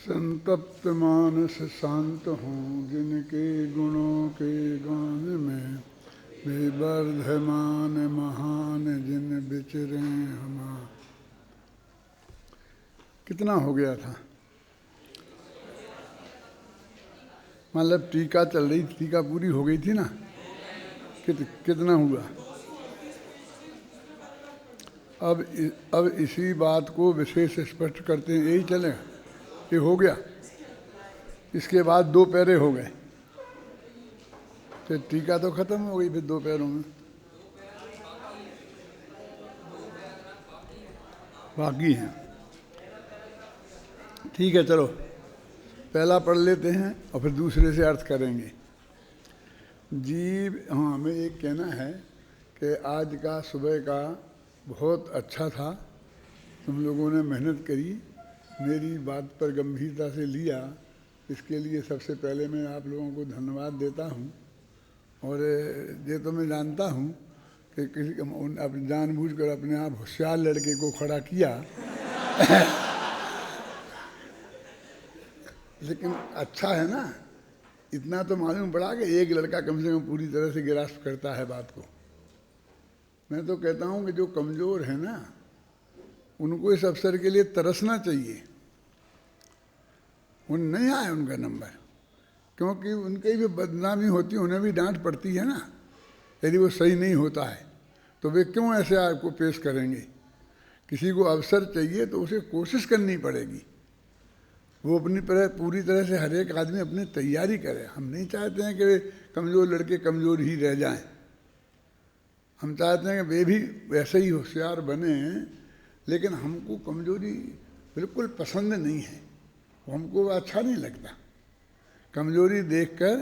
संतप्त मानस शांत हों जिनके गुणों के गान में, वे वर्धमान महान जिन विचरे हमा। कितना हो गया था? मतलब टीका चल रही, टीका पूरी हो गई थी ना? कितना हुआ? अब इसी बात को विशेष स्पष्ट करते हैं, यही चलेगा? ये हो गया, इसके बाद दो पैरे हो गए, तो टीका तो खत्म हो गई फिर दो पैरों में। बाकी हैं, ठीक है, चलो पहला पढ़ लेते हैं और फिर दूसरे से अर्थ करेंगे। जीव, हाँ, हमें एक कहना है कि आज का सुबह का बहुत अच्छा था, तुम लोगों ने मेहनत करी, मेरी बात पर गंभीरता से लिया, इसके लिए सबसे पहले मैं आप लोगों को धन्यवाद देता हूँ। और ये तो मैं जानता हूँ कि किसी अब जानबूझकर अपने आप होशियार लड़के को खड़ा किया लेकिन अच्छा है ना, इतना तो मालूम पड़ा कि एक लड़का कम से कम पूरी तरह से ग्रास्प करता है बात को। मैं तो कहता हूँ कि जो कमज़ोर है ना, उनको इस अवसर के लिए तरसना चाहिए। उन नहीं आए उनका नंबर, क्योंकि उनकी भी बदनामी होती है, उन्हें भी डांट पड़ती है ना। यदि वो सही नहीं होता है तो वे क्यों ऐसे आपको पेश करेंगे? किसी को अवसर चाहिए तो उसे कोशिश करनी पड़ेगी, वो अपनी पूरी तरह से हर एक आदमी अपनी तैयारी करे। हम नहीं चाहते हैं कि वे कमज़ोर लड़के कमज़ोर ही रह जाएं, हम चाहते हैं कि वे भी वैसे ही होशियार बने। लेकिन हमको कमज़ोरी बिल्कुल पसंद नहीं है, हमको अच्छा नहीं लगता। कमज़ोरी देखकर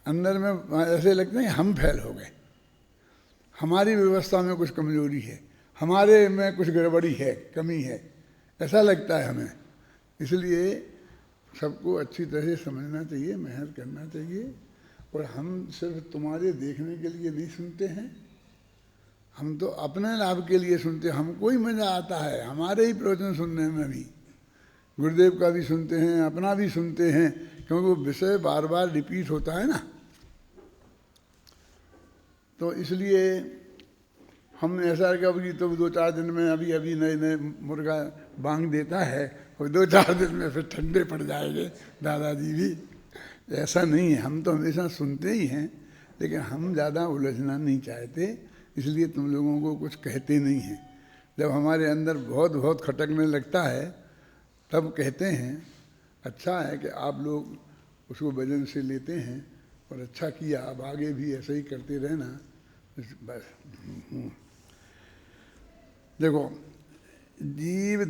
अंदर में ऐसे लगता है कि हम फेल हो गए, हमारी व्यवस्था में कुछ कमज़ोरी है, हमारे में कुछ गड़बड़ी है, कमी है, ऐसा लगता है हमें। इसलिए सबको अच्छी तरह से समझना चाहिए, मेहनत करना चाहिए। और हम सिर्फ तुम्हारे देखने के लिए नहीं सुनते हैं, हम तो अपने लाभ के लिए सुनते हैं। हमको ही मज़ा आता है हमारे ही प्रवचन सुनने में भी, गुरुदेव का भी सुनते हैं, अपना भी सुनते हैं, क्योंकि वो विषय बार बार रिपीट होता है ना। तो इसलिए हम ऐसा कभी तो 2-4 दिन में अभी नए नए मुर्गा बांग देता है और 2-4 दिन में फिर ठंडे पड़ जाएंगे दादाजी भी, ऐसा नहीं है। हम तो हमेशा सुनते ही हैं, लेकिन हम ज़्यादा उलझना नहीं चाहते, इसलिए तुम लोगों को कुछ कहते नहीं हैं। जब हमारे अंदर बहुत बहुत खटकने लगता है तब कहते हैं। अच्छा है कि आप लोग उसको वजन से लेते हैं और अच्छा किया, अब आगे भी ऐसे ही करते रहना बस। देखो, जीव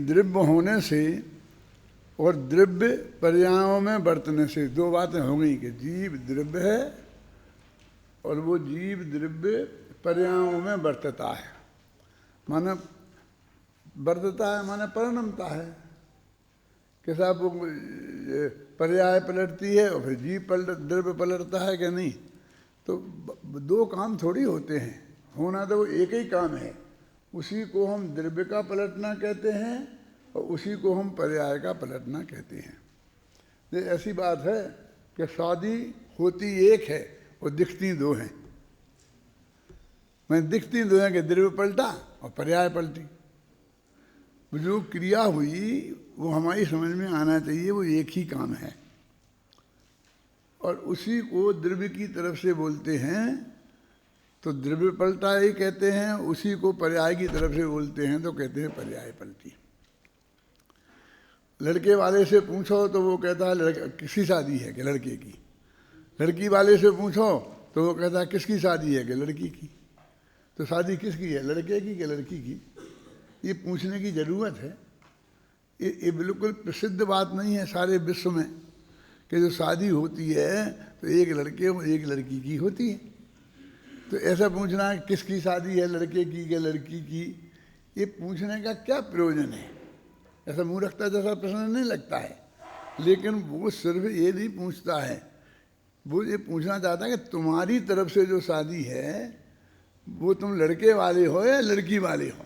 द्रव्य होने से और द्रव्य पर्यायों में बरतने से दो बातें हो गई कि जीव द्रव्य है और वो जीव द्रव्य पर्यायों में बरतता है। माने बरतता है माने परिणमता है कि साहब वो पर्याय पलटती है और फिर जीव द्रव्य पलटता है कि नहीं। तो दो काम थोड़ी होते हैं, होना तो वो एक ही काम है। उसी को हम द्रव्य का पलटना कहते हैं और उसी को हम पर्याय का पलटना कहते हैं। ये ऐसी बात है कि शादी होती एक है और दिखती दो हैं। मैं दिखती दो हैं कि द्रव्य पलटा और पर्याय पलटी। जो क्रिया हुई वो हमारी समझ में आना चाहिए, वो एक ही काम है और उसी को द्रव्य की तरफ से बोलते हैं। तो द्रव्य पलटा ही कहते हैं, उसी को पर्याय की तरफ से बोलते हैं तो कहते हैं पर्याय पलटी। लड़के वाले से पूछो तो वो कहता है किसकी शादी है कि लड़के की। लड़की वाले से पूछो तो वो कहता है किसकी शादी है कि लड़की की। तो शादी किसकी है, लड़के की कि लड़की की? ये पूछने की ज़रूरत है। ये बिल्कुल प्रसिद्ध बात नहीं है सारे विश्व में कि जो शादी होती है तो एक लड़के और एक लड़की की होती है। तो ऐसा पूछना किसकी शादी है, लड़के की कि लड़की की, ये पूछने का क्या प्रयोजन है? ऐसा मूर्खता जैसा प्रश्न नहीं लगता है। लेकिन वो सिर्फ ये नहीं पूछता है, वो ये पूछना चाहता है कि तुम्हारी तरफ से जो शादी है वो तुम लड़के वाले हो या लड़की वाले हो।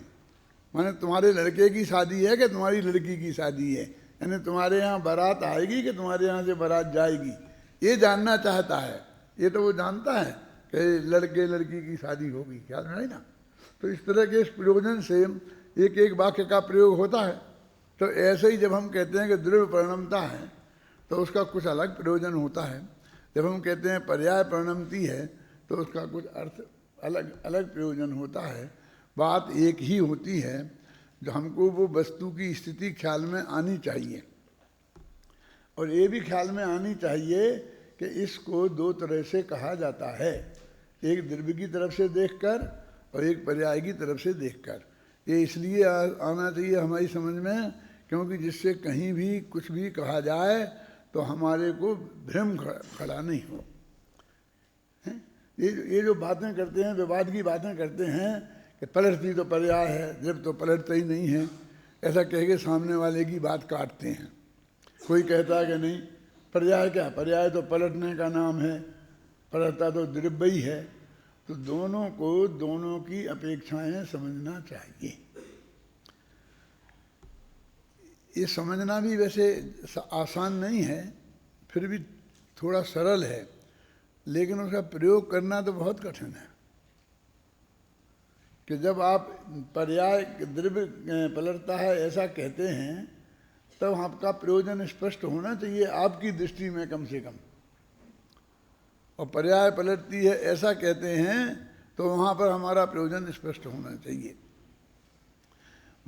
माने तुम्हारे लड़के की शादी है कि तुम्हारी लड़की की शादी है, यानी तुम्हारे यहाँ बारात आएगी कि तुम्हारे यहाँ से बारात जाएगी, ये जानना चाहता है। ये तो वो जानता है कि लड़के लड़की की शादी होगी, क्या है ना। तो इस तरह के इस प्रयोजन से एक एक वाक्य का प्रयोग होता है। तो ऐसे ही जब हम कहते हैं कि दृढ़ परिणमता है तो उसका कुछ अलग प्रयोजन होता है। जब हम कहते हैं पर्याय परिणमती है तो उसका कुछ अर्थ अलग अलग प्रयोजन होता है। बात एक ही होती है, जो हमको वो वस्तु की स्थिति ख्याल में आनी चाहिए, और ये भी ख्याल में आनी चाहिए कि इसको दो तरह से कहा जाता है, एक द्रव्य की तरफ से देखकर और एक पर्याय की तरफ से देखकर। ये इसलिए आना चाहिए हमारी समझ में क्योंकि जिससे कहीं भी कुछ भी कहा जाए तो हमारे को भ्रम खड़ा नहीं हो। ये जो बातें करते हैं, विवाद की बातें करते हैं कि पलटती तो पर्याय है, द्रव्य तो पलटता ही नहीं है, ऐसा कह के सामने वाले की बात काटते हैं। कोई कहता है कि नहीं पर्याय क्या, पर्याय तो पलटने का नाम है, पलटता तो द्रव्य ही है। तो दोनों को दोनों की अपेक्षाएं समझना चाहिए। ये समझना भी वैसे आसान नहीं है, फिर भी थोड़ा सरल है, लेकिन उसका प्रयोग करना तो बहुत कठिन है। कि जब आप पर्याय द्रव्य पलटता है ऐसा कहते हैं तब आपका प्रयोजन स्पष्ट होना चाहिए आपकी दृष्टि में कम से कम। और पर्याय पलटती है ऐसा कहते हैं तो वहाँ पर हमारा प्रयोजन स्पष्ट होना चाहिए।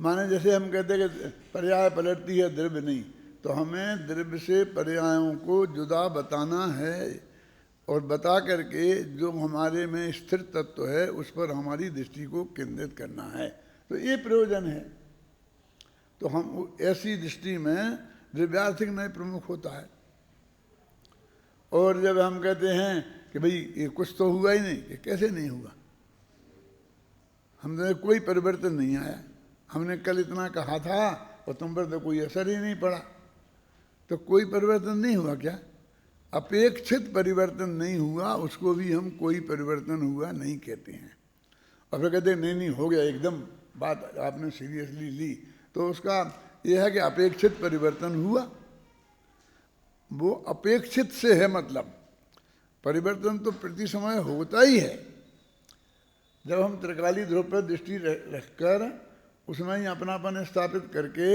माने जैसे हम कहते हैं कि पर्याय पलटती है द्रव्य नहीं, तो हमें द्रव्य से पर्यायों को जुदा बताना है और बता करके जो हमारे में स्थिर तत्व है उस पर हमारी दृष्टि को केंद्रित करना है। तो ये प्रयोजन है। तो हम ऐसी दृष्टि में द्रव्यार्थिक न्याय प्रमुख होता है। और जब हम कहते हैं कि भाई ये कुछ तो हुआ ही नहीं, कि कैसे नहीं हुआ, हमने कोई परिवर्तन नहीं आया, हमने कल इतना कहा था और तुम पर तो कोई असर ही नहीं पड़ा, तो कोई परिवर्तन नहीं हुआ क्या? अपेक्षित परिवर्तन नहीं हुआ, उसको भी हम कोई परिवर्तन हुआ नहीं कहते हैं। और फिर कहते हैं नहीं नहीं हो गया एकदम, बात आपने सीरियसली ली, तो उसका यह है कि अपेक्षित परिवर्तन हुआ। वो अपेक्षित से है, मतलब परिवर्तन तो प्रति समय होता ही है। जब हम त्रिकाली ध्रुव पर दृष्टि रखकर उसमें ही अपनापन स्थापित करके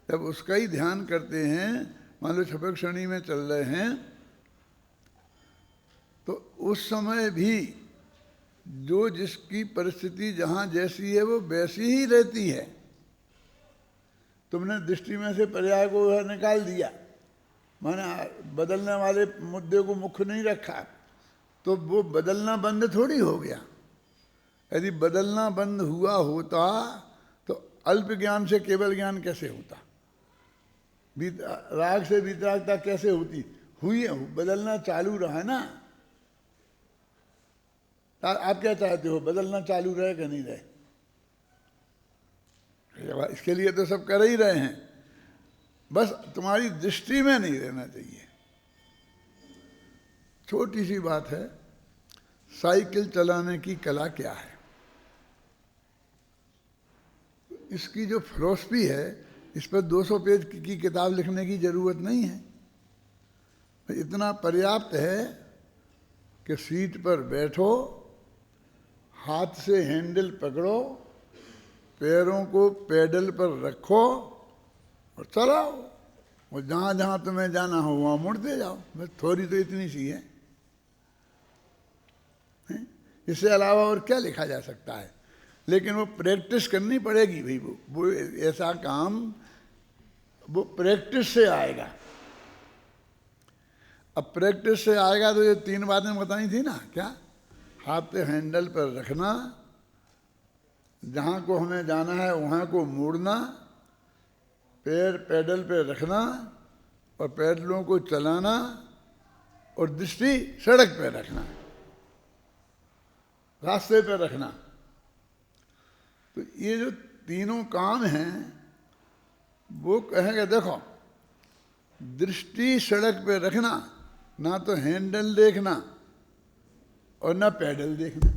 जब उसका ही ध्यान करते हैं, मान लो छपक श्रेणी में चल रहे हैं, तो उस समय भी जो जिसकी परिस्थिति जहाँ जैसी है वो वैसी ही रहती है। तुमने दृष्टि में से पर्याय को निकाल दिया, माने बदलने वाले मुद्दे को मुख्य नहीं रखा, तो वो बदलना बंद थोड़ी हो गया। यदि बदलना बंद हुआ होता तो अल्प ज्ञान से केवल ज्ञान कैसे होता, राग से वितरागता कैसे होती? हुई है, बदलना चालू रहा है ना। आप क्या चाहते हो, बदलना चालू रहे कि नहीं रहे? इसके लिए तो सब कर ही रहे हैं, बस तुम्हारी दृष्टि में नहीं रहना चाहिए। छोटी सी बात है, साइकिल चलाने की कला क्या है? इसकी जो फिलॉसफी है, इस पर 200 पेज की किताब लिखने की जरूरत नहीं है। इतना पर्याप्त है कि सीट पर बैठो, हाथ से हैंडल पकड़ो, पैरों को पैडल पर रखो और चलाओ, और जहाँ जहाँ तुम्हें जाना हो वहाँ मुड़ते जाओ। बस थोड़ी तो इतनी सी है, इससे अलावा और क्या लिखा जा सकता है? लेकिन वो प्रैक्टिस करनी पड़ेगी भाई। वो ऐसा काम वो प्रैक्टिस से आएगा। अब प्रैक्टिस से आएगा तो ये 3 बातें बताई थी ना, क्या? हाथ पे हैंडल पर रखना, जहाँ को हमें जाना है वहाँ को मोड़ना, पैर पैडल पे रखना और पैडलों को चलाना, और दृष्टि सड़क पे रखना, रास्ते पे रखना। तो ये जो तीनों काम हैं वो कहेंगे, देखो दृष्टि सड़क पे रखना, ना तो हैंडल देखना और ना पैडल देखना।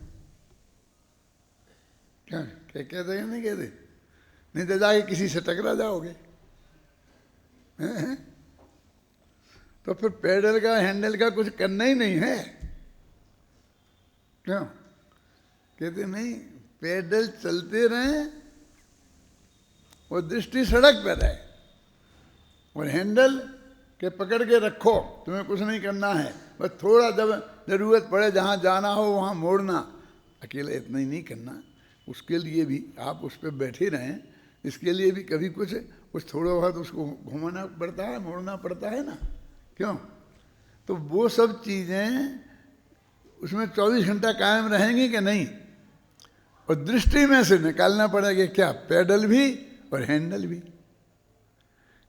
क्या कहते हैं, नहीं कहते? नहीं तो जाके किसी से टकरा जाओगे। हैं? तो फिर पैडल का हैंडल का कुछ करना ही नहीं है। क्यों? कहते नहीं, पैडल चलते रहें और दृष्टि सड़क पर रहे, और हैंडल के पकड़ के रखो, तुम्हें कुछ नहीं करना है, बस थोड़ा जब जरूरत पड़े जहाँ जाना हो वहाँ मोड़ना। अकेले इतना ही नहीं करना, उसके लिए भी आप उस पर बैठे रहें, इसके लिए भी कभी कुछ थोड़ा बहुत उसको घुमाना पड़ता है, मोड़ना पड़ता है ना। क्यों? तो वो सब चीज़ें उसमें 24 घंटा कायम रहेंगी कि नहीं, और दृष्टि में से निकालना पड़ेगा क्या, पैडल भी और हैंडल भी,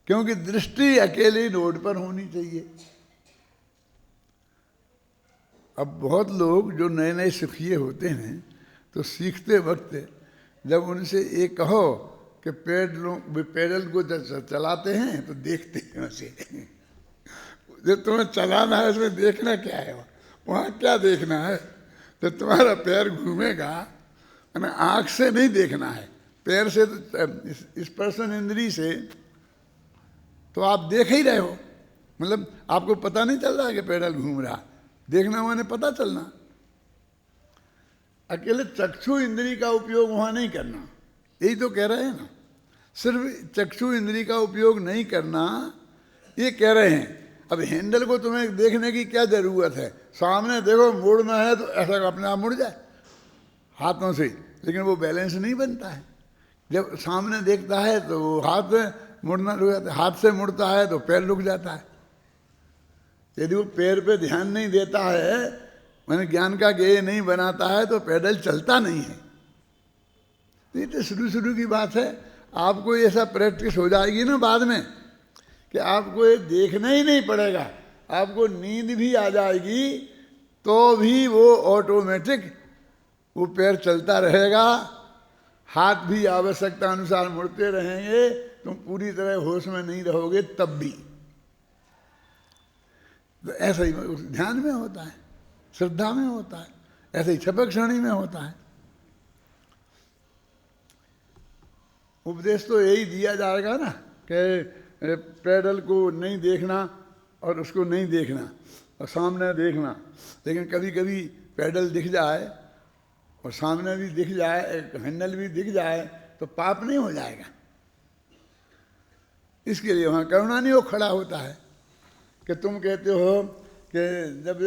क्योंकि दृष्टि अकेली रोड पर होनी चाहिए। अब बहुत लोग जो नए नए सीखिए होते हैं, तो सीखते वक्त जब उनसे ये कहो कि पैडल को चलाते हैं तो देखते हैं उसे। जो तुम्हें चलाना है उसमें देखना क्या है, वहाँ क्या देखना है? तो तुम्हारा पैर घूमेगा, आँख से नहीं देखना है, पैर से, स्पर्शन इंद्री से तो आप देख ही रहे हो, मतलब आपको पता नहीं चल रहा है कि पैडल घूम रहा। देखना मैंने पता चलना। अकेले चक्षु इंद्री का उपयोग वहाँ नहीं करना, यही तो कह रहे हैं ना। सिर्फ चक्षु इंद्री का उपयोग नहीं करना ये कह रहे हैं। अब हैंडल को तुम्हें देखने की क्या जरूरत है? सामने देखो, मोड़ना है तो ऐसा अपने आप मुड़ जाए हाथों से, लेकिन वो बैलेंस नहीं बनता है। जब सामने देखता है तो हाथ मुड़ना रुक जाता है, हाथ से मुड़ता है तो पैर रुक जाता है। यदि वो पैर पे ध्यान नहीं देता है, मैंने ज्ञान का गेय नहीं बनाता है, तो पैडल चलता नहीं है। ये तो शुरू की बात है। आपको ये सब प्रैक्टिस हो जाएगी ना बाद में, कि आपको ये देखना ही नहीं पड़ेगा, आपको नींद भी आ जाएगी तो भी वो ऑटोमेटिक वो पैर चलता रहेगा, हाथ भी आवश्यकता अनुसार मुड़ते रहेंगे, तुम पूरी तरह होश में नहीं रहोगे तब भी। तो ऐसा ही ध्यान में होता है, श्रद्धा में होता है, ऐसे ही छपक क्षणी में होता है। उपदेश तो यही दिया जाएगा ना कि पैडल को नहीं देखना और उसको नहीं देखना और सामने देखना। लेकिन कभी कभी पैडल दिख जाए और सामने भी दिख जाए, हैंडल भी दिख जाए, तो पाप नहीं हो जाएगा। इसके लिए वहाँ करुणा नहीं वो खड़ा होता है कि तुम कहते हो कि जब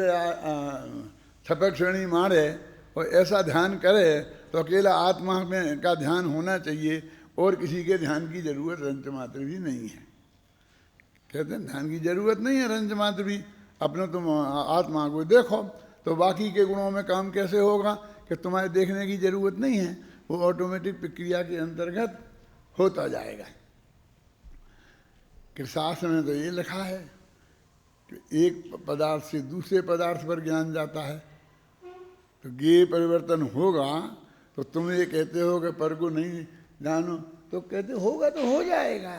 छपक श्रेणी मारे और ऐसा ध्यान करे तो अकेला आत्मा में का ध्यान होना चाहिए और किसी के ध्यान की जरूरत रंच मात्र भी नहीं है। कहते हैं ध्यान की जरूरत नहीं है रंच मात्र भी, अपने तुम आत्मा को देखो तो बाकी के गुणों में काम कैसे होगा कि तुम्हारे देखने की जरूरत नहीं है, वो ऑटोमेटिक प्रक्रिया के अंतर्गत होता जाएगा। कि शास्त्र में तो ये लिखा है कि एक पदार्थ से दूसरे पदार्थ पर ज्ञान जाता है, तो ये परिवर्तन होगा। तो तुम ये कहते हो कि पर को नहीं जानो, तो कहते होगा तो हो जाएगा।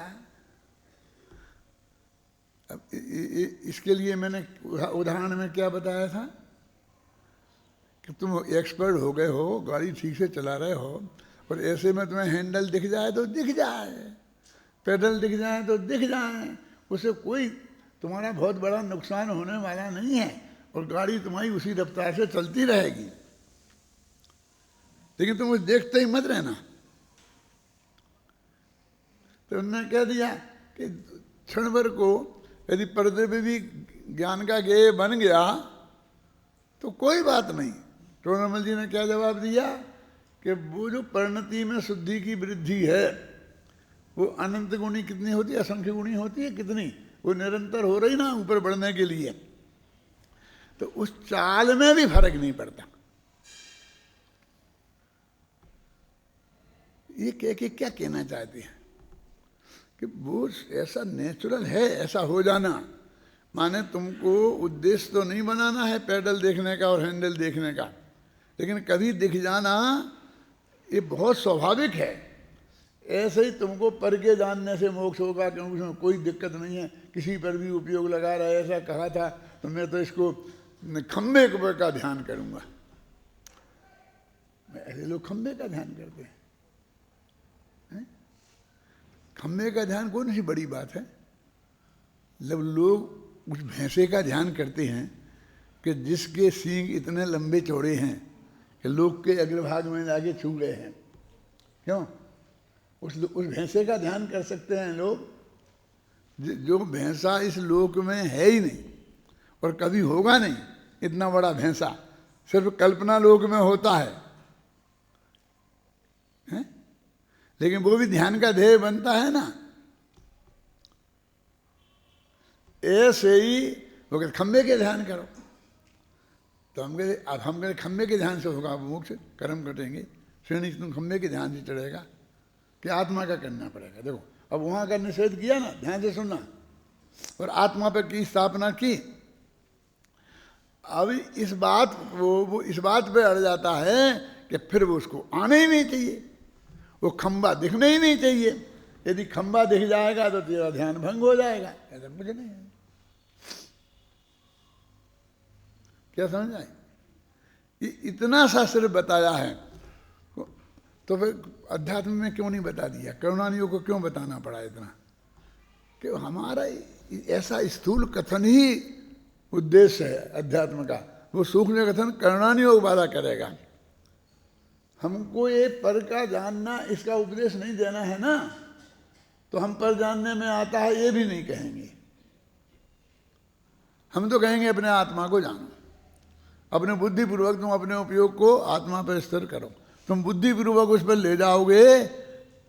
अब इसके लिए मैंने उदाहरण में क्या बताया था कि तुम एक्सपर्ट हो गए हो, गाड़ी ठीक से चला रहे हो, और ऐसे में तुम्हें हैंडल दिख जाए तो दिख जाए, पैडल दिख जाए तो दिख जाए, उससे कोई तुम्हारा बहुत बड़ा नुकसान होने वाला नहीं है, और गाड़ी तुम्हारी उसी रफ्तार से चलती रहेगी। लेकिन तुम उसे देखते ही मत रहना। तो उन्होंने कह दिया कि क्षण भर को यदि पर्दे पे भी ज्ञान का गेय बन गया तो कोई बात नहीं। टोनरमल जी ने क्या जवाब दिया कि वो जो परिणति में शुद्धि की वृद्धि है वो अनंत गुणी कितनी होती है, असंख्य गुणी होती है कितनी, वो निरंतर हो रही ना ऊपर बढ़ने के लिए, तो उस चाल में भी फर्क नहीं पड़ता। ये कह के क्या कहना चाहते हैं कि वो ऐसा नेचुरल है, ऐसा हो जाना। माने तुमको उद्देश्य तो नहीं बनाना है पैडल देखने का और हैंडल देखने का, लेकिन कभी दिख जाना ये बहुत स्वाभाविक है। ऐसे ही तुमको पर के जानने से मोक्ष होगा, क्योंकि उसमें कोई दिक्कत नहीं है, किसी पर भी उपयोग लगा रहा है। ऐसा कहा था तो मैं तो इसको खम्बे का ध्यान करूँगा। ऐसे लोग खम्बे का ध्यान करते हैं। खम्भे का ध्यान कौन सी बड़ी बात है। जब लोग उस भैंसे का ध्यान करते हैं कि जिसके सींग इतने लंबे चौड़े हैं कि लोग के अग्रभाग में जाके छू गए हैं, क्यों उस भैंसे का ध्यान कर सकते हैं लोग, जो भैंसा इस लोक में है ही नहीं और कभी होगा नहीं। इतना बड़ा भैंसा सिर्फ कल्पना लोक में होता है, हैं? लेकिन वो भी ध्यान का ध्येय बनता है ना। ऐसे ही वो कहते खम्भे के ध्यान करो, तो हम कहते अब हम कहते खम्भे के ध्यान से होगा मोक्ष, कर्म कटेंगे। श्रेणी तुम खम्भे के ध्यान से चढ़ेगा कि आत्मा का करना पड़ेगा। देखो अब वहां का निषेध किया ना, ध्यान से सुनना, और आत्मा पर की स्थापना की। अब इस बात वो इस बात पे अड़ जाता है कि फिर वो उसको आने ही नहीं चाहिए, वो खंबा दिखने ही नहीं चाहिए। यदि खंबा दिख जाएगा तो तेरा ध्यान भंग हो जाएगा। ऐसा मुझे नहीं है। क्या समझ आए? इतना शास्त्र बताया है तो फिर अध्यात्म में क्यों नहीं बता दिया? करुणानियों को क्यों बताना पड़ा इतना? कि हमारा ऐसा स्थूल कथन ही उद्देश्य है अध्यात्म का, वो सूक्ष्म कथन करुणानियों को वादा करेगा। हमको ये पर का जानना, इसका उपदेश नहीं देना है ना, तो हम पर जानने में आता है ये भी नहीं कहेंगे। हम तो कहेंगे अपने आत्मा को जानो, अपने बुद्धिपूर्वक तुम अपने उपयोग को आत्मा पर स्थिर करो। तुम बुद्धिपूर्वक उस पर ले जाओगे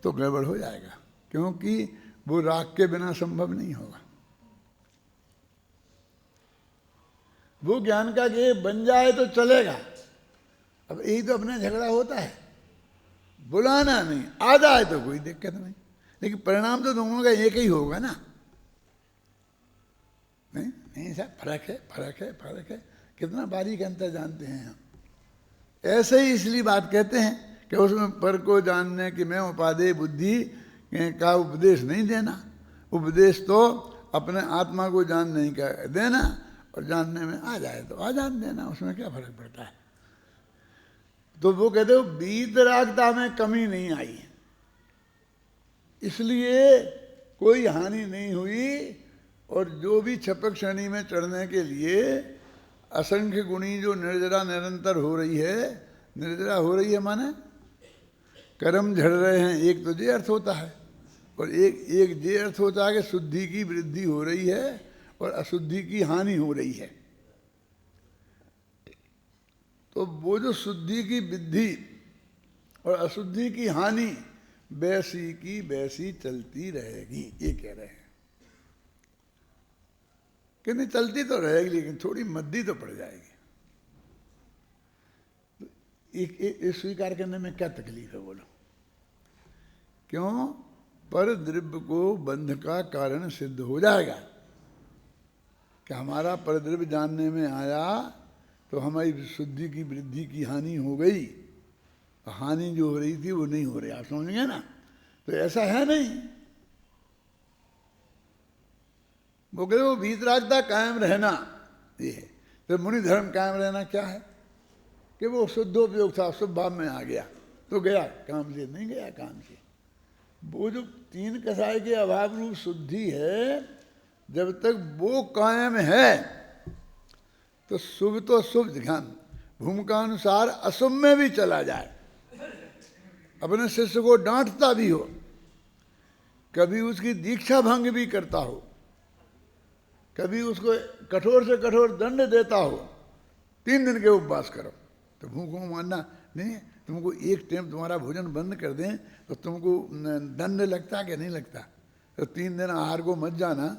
तो गड़बड़ हो जाएगा, क्योंकि वो राग के बिना संभव नहीं होगा। वो ज्ञान का गेय बन जाए तो चलेगा। अब यही तो अपने झगड़ा होता है, बुलाना नहीं, आ जाए तो कोई दिक्कत नहीं, लेकिन परिणाम तो दोनों का एक ही होगा ना। नहीं नहीं साहब, फर्क है, फर्क है, फर्क है। कितना बारीक अंतर जानते हैं हम। ऐसे ही इसलिए बात कहते हैं कि उसमें पर को जानने की मैं उपादेय बुद्धि का उपदेश नहीं देना। उपदेश तो अपने आत्मा को जानने का देना, और जानने में आ जाए तो आ जान देना, उसमें क्या फर्क पड़ता है। तो वो कहते हो वीतरागता में कमी नहीं आई, इसलिए कोई हानि नहीं हुई। और जो भी छपक श्रेणी में चढ़ने के लिए असंख्य गुणी जो निर्जरा निरंतर हो रही है, निर्जरा हो रही है माने कर्म झड़ रहे हैं, एक तो ये अर्थ होता है, और एक ये अर्थ होता है कि शुद्धि की वृद्धि हो रही है और अशुद्धि की हानि हो रही है। तो वो जो शुद्धि की वृद्धि और अशुद्धि की हानि वैसी की वैसी चलती रहेगी, ये कह रहे हैं। कि नहीं चलती तो रहेगी, लेकिन थोड़ी मद्दी तो पड़ जाएगी। एक स्वीकार करने में क्या तकलीफ है बोलो? क्यों? पर द्रव्य को बंध का कारण सिद्ध हो जाएगा कि हमारा परद्रव्य जानने में आया तो हमारी शुद्धि की वृद्धि की हानि हो गई, हानि जो हो रही थी वो नहीं हो रही। आप समझ गए ना? तो ऐसा है नहीं। वो कहते वो वीतरागता कायम रहना ये है। तो मुनि धर्म कायम रहना क्या है कि वो शुद्धोपयोग था, शुभ भाव में आ गया तो गया, काम से नहीं गया। काम से वो जो तीन कसाय के अभाव रूप शुद्धि है, जब तक वो कायम है तो शुभ तो शुभ ध्यान भूमिका अनुसार अशुभ में भी चला जाए, अपने शिष्य को डांटता भी हो, कभी उसकी दीक्षा भंग भी करता हो, कभी उसको कठोर से कठोर दंड देता हो, 3 दिन के उपवास करो। तो भूखों मानना नहीं, तुमको एक टाइम तुम्हारा भोजन बंद कर दें तो तुमको दंड लगता कि नहीं लगता? तो 3 दिन आहार को मत जाना,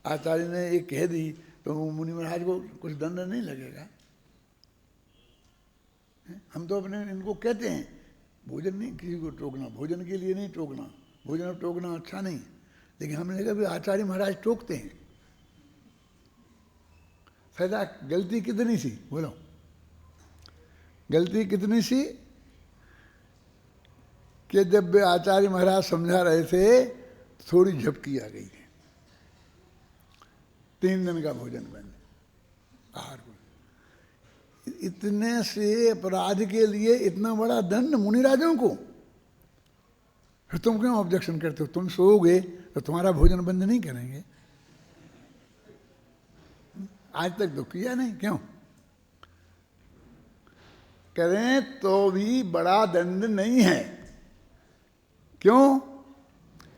आचार्य ने एक कह दी तो मुनि महाराज को कुछ दंड नहीं लगेगा। हम तो अपने इनको कहते हैं भोजन नहीं किसी को टोकना, भोजन के लिए नहीं टोकना, भोजन टोकना अच्छा नहीं, लेकिन हमने कहा भी आचार्य महाराज टोकते हैं। फायदा गलती कितनी सी बोलो? गलती कितनी सी कि जब वे आचार्य महाराज समझा रहे थे थोड़ी झपकी आ गई है, 3 दिन का भोजन बंद, आहार को। इतने से अपराध के लिए इतना बड़ा दंड मुनिराजों को? फिर तुम क्यों ऑब्जेक्शन करते हो? तुम सोओगे तो तुम्हारा भोजन बंद नहीं करेंगे। आज तक तो किया नहीं, क्यों? करें तो भी बड़ा दंड नहीं है। क्यों?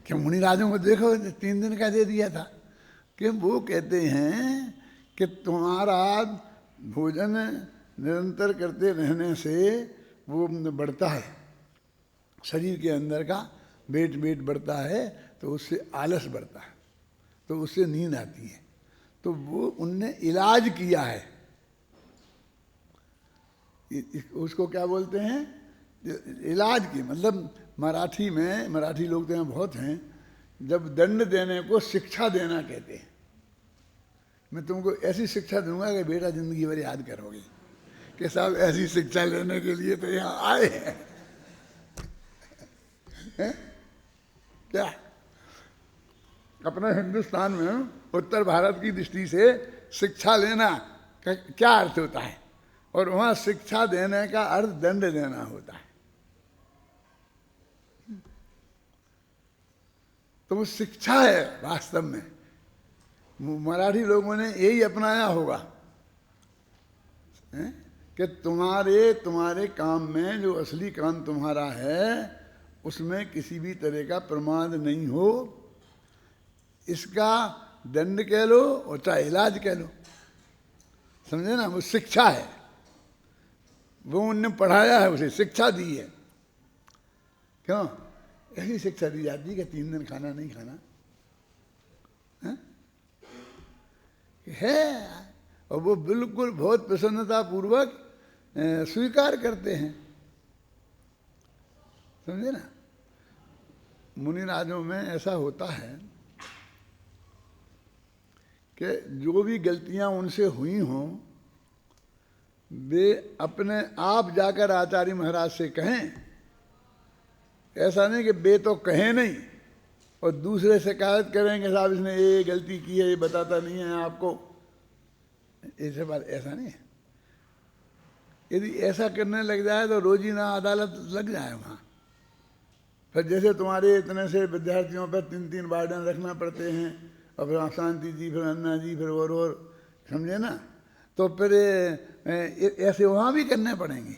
क्यों? मुनिराजों को देखो, 3 दिन का दे दिया था। कि वो कहते हैं कि तुम्हारा भोजन निरंतर करते रहने से वो बढ़ता है, शरीर के अंदर का वेट बढ़ता है, तो उससे आलस बढ़ता है, तो उससे नींद आती है। तो वो उनने इलाज किया है। उसको क्या बोलते हैं? इलाज की मतलब मराठी में, मराठी लोग तो यहाँ बहुत हैं, जब दंड देने को शिक्षा देना कहते हैं। मैं तुमको ऐसी शिक्षा दूंगा कि बेटा जिंदगी भर याद करोगे कि साहब ऐसी शिक्षा लेने के लिए तो यहाँ आए हैं। क्या अपने हिंदुस्तान में उत्तर भारत की दृष्टि से शिक्षा लेना का क्या अर्थ होता है? और वहां शिक्षा देने का अर्थ दंड देना होता है। तो वो शिक्षा है वास्तव में। मराठी लोगों ने यही अपनाया होगा कि तुम्हारे काम में जो असली काम तुम्हारा है उसमें किसी भी तरह का प्रमाद नहीं हो, इसका दंड कह लो और चाहे इलाज कह लो, समझे ना? वो शिक्षा है, वो उनने पढ़ाया है, उसे शिक्षा दी है। क्यों? ऐसी शिक्षा दी जाती है कि 3 दिन खाना नहीं खाना है, और वो बिल्कुल बहुत प्रसन्नता पूर्वक स्वीकार करते हैं, समझे ना? मुनिराजों में ऐसा होता है कि जो भी गलतियां उनसे हुई हों वे अपने आप जाकर आचार्य महाराज से कहें। ऐसा नहीं कि वे तो कहें नहीं और दूसरे शिकायत करेंगे साहब इसने ये गलती की है, ये बताता नहीं है आपको, ऐसे बात ऐसा नहीं है। यदि ऐसा करने लग जाए तो रोजीना अदालत लग जाए वहाँ। फिर जैसे तुम्हारे इतने से विद्यार्थियों पर 3-3 वार्डन रखना पड़ते हैं, और फिर शांति जी, फिर अन्ना जी, फिर और समझे ना? तो फिर ऐसे वहाँ भी करने पड़ेंगे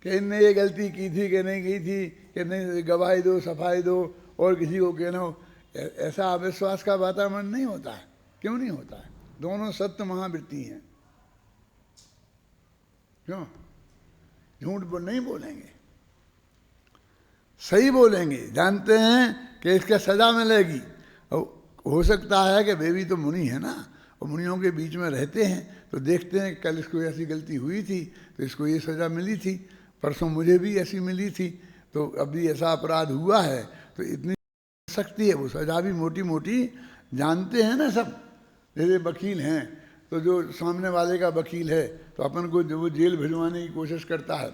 कि इनने ये गलती की थी कि नहीं की थी, कि नहीं गवाही दो, सफाई दो, और किसी को कहना हो। ऐसा अविश्वास का वातावरण नहीं होता है। क्यों नहीं होता है? दोनों सत्य महावृत्ति हैं। क्यों? झूठ नहीं बोलेंगे, सही बोलेंगे, जानते हैं कि इसका सजा मिलेगी। और हो सकता है कि वे भी तो मुनि है ना, और मुनियों के बीच में रहते हैं, तो देखते हैं कल इसको ऐसी गलती हुई थी तो इसको ये सज़ा मिली थी, परसों मुझे भी ऐसी मिली थी, तो अभी ऐसा अपराध हुआ है तो इतनी सख्ती है। वो सज़ा भी मोटी मोटी जानते हैं ना सब। जैसे वकील हैं तो जो सामने वाले का वकील है तो अपन को जो वो जेल भिजवाने की कोशिश करता है,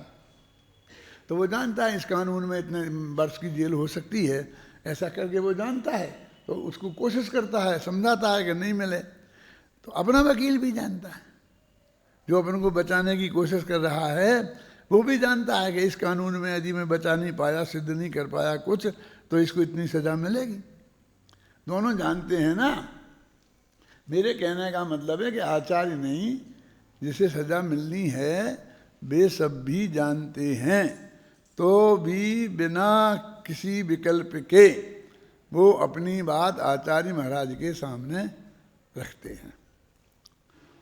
तो वो जानता है इस कानून में इतने वर्ष की जेल हो सकती है, ऐसा करके वो जानता है, तो उसको कोशिश करता है, समझाता है कि नहीं मिले। तो अपना वकील भी जानता है, जो अपन को बचाने की कोशिश कर रहा है वो भी जानता है कि इस कानून में यदि मैं बचा नहीं पाया, सिद्ध नहीं कर पाया कुछ, तो इसको इतनी सज़ा मिलेगी। दोनों जानते हैं ना। मेरे कहने का मतलब है कि आचार्य नहीं, जिसे सज़ा मिलनी है वे सब भी जानते हैं, तो भी बिना किसी विकल्प के वो अपनी बात आचार्य महाराज के सामने रखते हैं।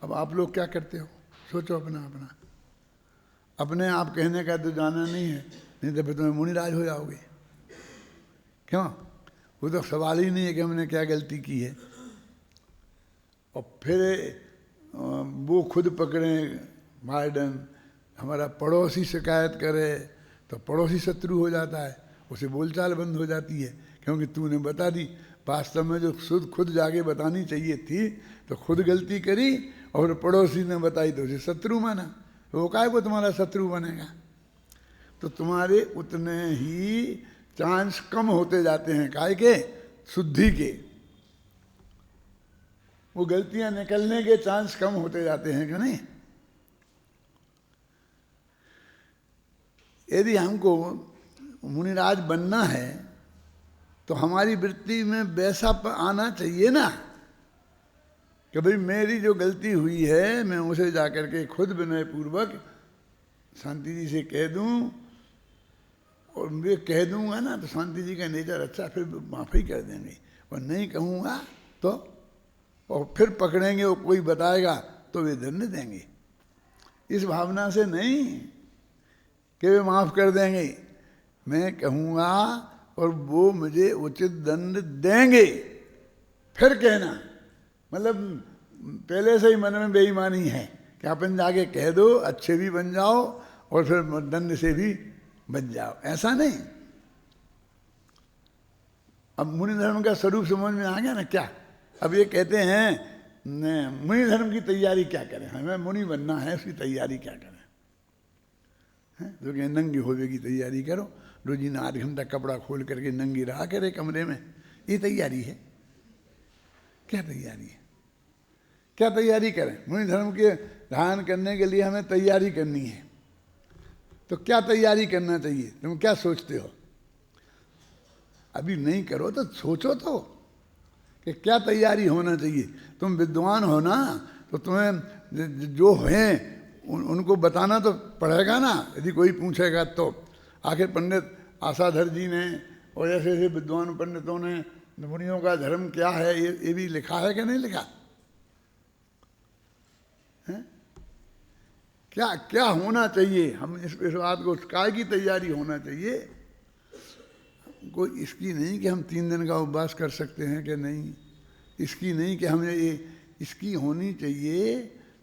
अब आप लोग क्या करते हो? सोचो अपना अपना। अपने आप कहने का तो जाना नहीं है, नहीं तो फिर तुम्हें मुनिराज हो जाओगे। क्यों? वो तो सवाल ही नहीं है कि हमने क्या गलती की है। और फिर वो खुद पकड़े वार्डन, हमारा पड़ोसी शिकायत करे तो पड़ोसी शत्रु हो जाता है, उसे बोलचाल बंद हो जाती है, क्योंकि तूने बता दी। वास्तव में जो खुद जाके बतानी चाहिए थी तो खुद गलती करी, और पड़ोसी ने बताई तो उसे शत्रु माना। वो काहे को तुम्हारा शत्रु बनेगा? तो तुम्हारे उतने ही चांस कम होते जाते हैं, काहे के? शुद्धि के। वो गलतियां निकलने के चांस कम होते जाते हैं कि नहीं? यदि हमको मुनिराज बनना है तो हमारी वृत्ति में वैसा आना चाहिए ना कि भाई मेरी जो गलती हुई है मैं उसे जाकर के खुद विनय पूर्वक शांति जी से कह दूं, और मैं कह दूंगा ना तो शांति जी का नेचर अच्छा, फिर माफ़ी कर देंगे, और नहीं कहूँगा तो और फिर पकड़ेंगे, वो कोई बताएगा तो वे दंड देंगे। इस भावना से नहीं कि वे माफ़ कर देंगे, मैं कहूँगा और वो मुझे उचित दंड देंगे, फिर कहना। मतलब पहले से ही मन में बेईमानी है कि अपन जाके कह दो, अच्छे भी बन जाओ और फिर दंड से भी बच जाओ, ऐसा नहीं। अब मुनि धर्म का स्वरूप समझ में आ गया ना क्या। अब ये कहते हैं मुनि धर्म की तैयारी क्या करें, हमें मुनि बनना है, उसकी तैयारी क्या करें हैं? तो क्या नंगी होवे की तैयारी करो, रोजीना 8 घंटा कपड़ा खोल करके नंगी रहा करे कमरे में, ये तैयारी है? क्या तैयारी है? क्या तैयारी करें? मुनि धर्म के धारण करने के लिए हमें तैयारी करनी है, तो क्या तैयारी करना चाहिए? तुम क्या सोचते हो? अभी नहीं करो तो सोचो तो कि क्या तैयारी होना चाहिए। तुम विद्वान हो ना, तो तुम्हें जो हैं उनको बताना तो पड़ेगा ना, यदि कोई पूछेगा तो। आखिर पंडित आशाधर जी ने और ऐसे ऐसे विद्वान पंडितों ने मुनियों का धर्म क्या है ये भी लिखा है कि नहीं लिखा है? क्या क्या होना चाहिए? हम इस बात को, काय की तैयारी होना चाहिए? कोई इसकी नहीं कि हम 3 दिन का उपवास कर सकते हैं कि नहीं, इसकी नहीं कि हमें ये, इसकी होनी चाहिए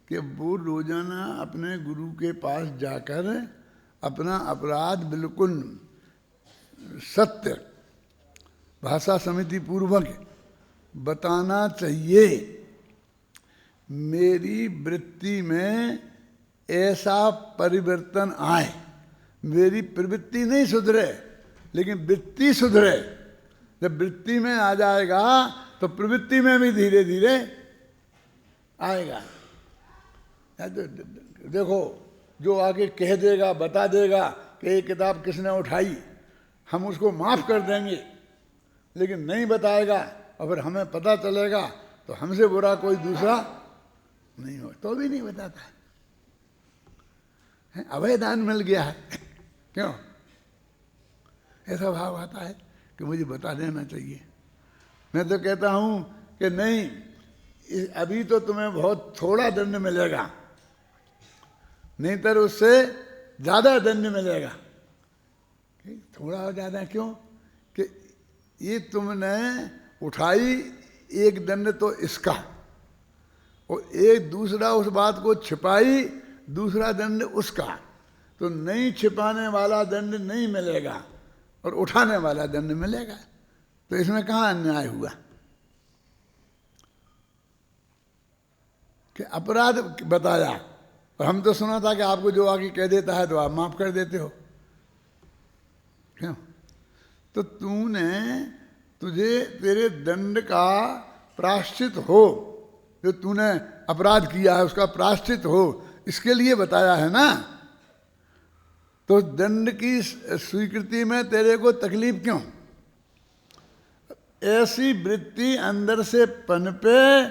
कि वो रोजाना अपने गुरु के पास जाकर अपना अपराध बिल्कुल सत्य भाषा समिति पूर्वक बताना चाहिए। मेरी वृत्ति में ऐसा परिवर्तन आए, मेरी प्रवृत्ति नहीं सुधरे लेकिन वृत्ति सुधरे। जब वृत्ति में आ जाएगा तो प्रवृत्ति में भी धीरे धीरे आएगा। देखो, जो आगे कह देगा, बता देगा कि ये किताब किसने उठाई, हम उसको माफ कर देंगे, लेकिन नहीं बताएगा और फिर हमें पता चलेगा तो हमसे बुरा कोई दूसरा नहीं हो, तो भी नहीं बताता है। अभय दान मिल गया है क्यों? ऐसा भाव आता है कि मुझे बता देना चाहिए। मैं तो कहता हूं कि नहीं, अभी तो तुम्हें बहुत थोड़ा दंड मिलेगा, नहीं तो उससे ज्यादा दंड मिलेगा। थोड़ा और ज्यादा क्यों? कि ये तुमने उठाई एक दंड तो इसका, और एक दूसरा उस बात को छिपाई, दूसरा दंड उसका, तो नहीं छिपाने वाला दंड नहीं मिलेगा और उठाने वाला दंड मिलेगा। तो इसमें कहाँ अन्याय हुआ? कि अपराध बताया और हम तो सुना था कि आपको जो आगे कह देता है तो आप माफ कर देते हो, क्यों? तो तुझे तेरे दंड का प्रायश्चित हो, जो तूने अपराध किया है उसका प्रायश्चित हो, इसके लिए बताया है ना। तो दंड की स्वीकृति में तेरे को तकलीफ क्यों? ऐसी वृत्ति अंदर से पनपे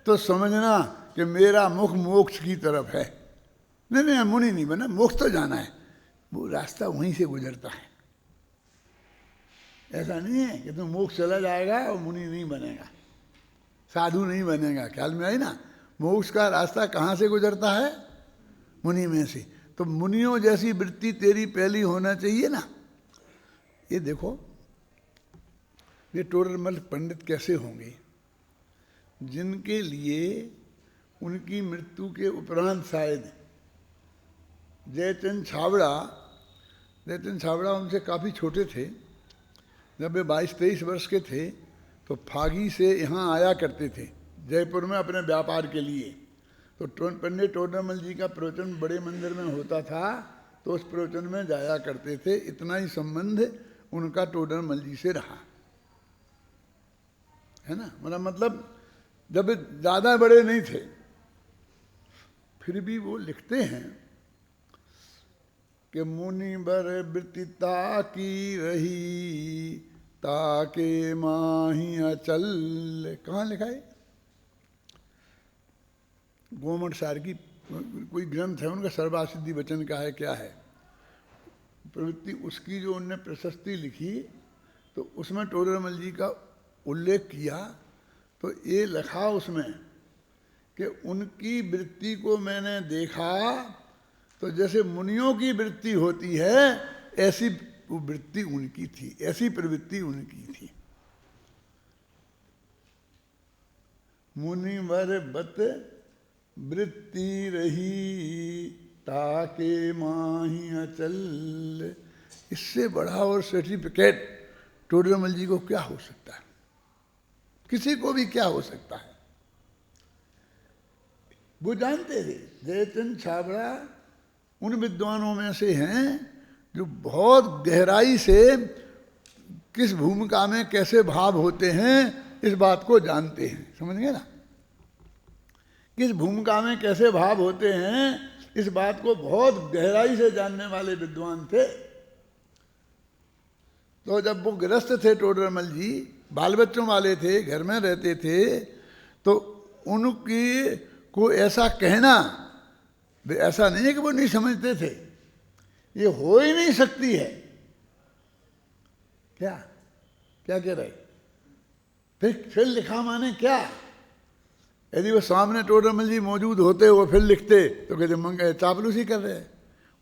तो समझना कि मेरा मुख मोक्ष की तरफ है। नहीं, मुनि नहीं बना, मोक्ष तो जाना है, वो रास्ता वहीं से गुजरता है। ऐसा नहीं है कि तुम मोक्ष चला जाएगा और मुनि नहीं बनेगा, साधु नहीं बनेगा। ख्याल में आई ना? मोक्ष का रास्ता कहाँ से गुजरता है? मुनि में से। तो मुनियों जैसी वृत्ति तेरी पहली होना चाहिए ना। ये देखो, ये टोडरमल पंडित कैसे होंगे जिनके लिए उनकी मृत्यु के उपरांत शायद जयचंद छाबड़ा उनसे काफ़ी छोटे थे। जब वे 22-23 वर्ष के थे तो फागी से यहाँ आया करते थे जयपुर में अपने व्यापार के लिए। तो पंडित टोडरमल जी का प्रवचन बड़े मंदिर में होता था, तो उस प्रवचन में जाया करते थे। इतना ही संबंध उनका टोडरमल जी से रहा है ना। मतलब जब ज़्यादा बड़े नहीं थे, फिर भी वो लिखते हैं कि मुनि बर वृत्तिता की रही ताके माही अचल। कहाँ लिखा है? गोमठ सार की कोई ग्रंथ है उनका, सर्वासिद्धि वचन का है क्या है, प्रवृत्ति उसकी जो उनने प्रशस्ति लिखी तो उसमें टोडरमल जी का उल्लेख किया। तो ये लिखा उसमें कि उनकी वृत्ति को मैंने देखा तो जैसे मुनियों की वृत्ति होती है ऐसी वो वृत्ति उनकी थी, ऐसी प्रवृत्ति उनकी थी। मुनिवर बत वृत्ति रही ताके माही अचल। इससे बड़ा और सर्टिफिकेट टोडरमल जी को क्या हो सकता है? किसी को भी क्या हो सकता है? वो जानते थे। जयचंद छाबड़ा उन विद्वानों में से हैं जो बहुत गहराई से किस भूमिका में कैसे भाव होते हैं इस बात को जानते हैं। समझ गए ना? किस भूमिका में कैसे भाव होते हैं इस बात को बहुत गहराई से जानने वाले विद्वान थे। तो जब वो गृहस्थ थे टोडरमल जी, बाल बच्चों वाले थे, घर में रहते थे, तो उनकी को ऐसा कहना, ऐसा नहीं है कि वो नहीं समझते थे, ये हो ही नहीं सकती है। क्या क्या कह रहे? फिर लिखा माने क्या? यदि वो सामने टोडरमल जी मौजूद होते वो फिर लिखते तो कहते मंगे चापलूसी कर रहे हैं,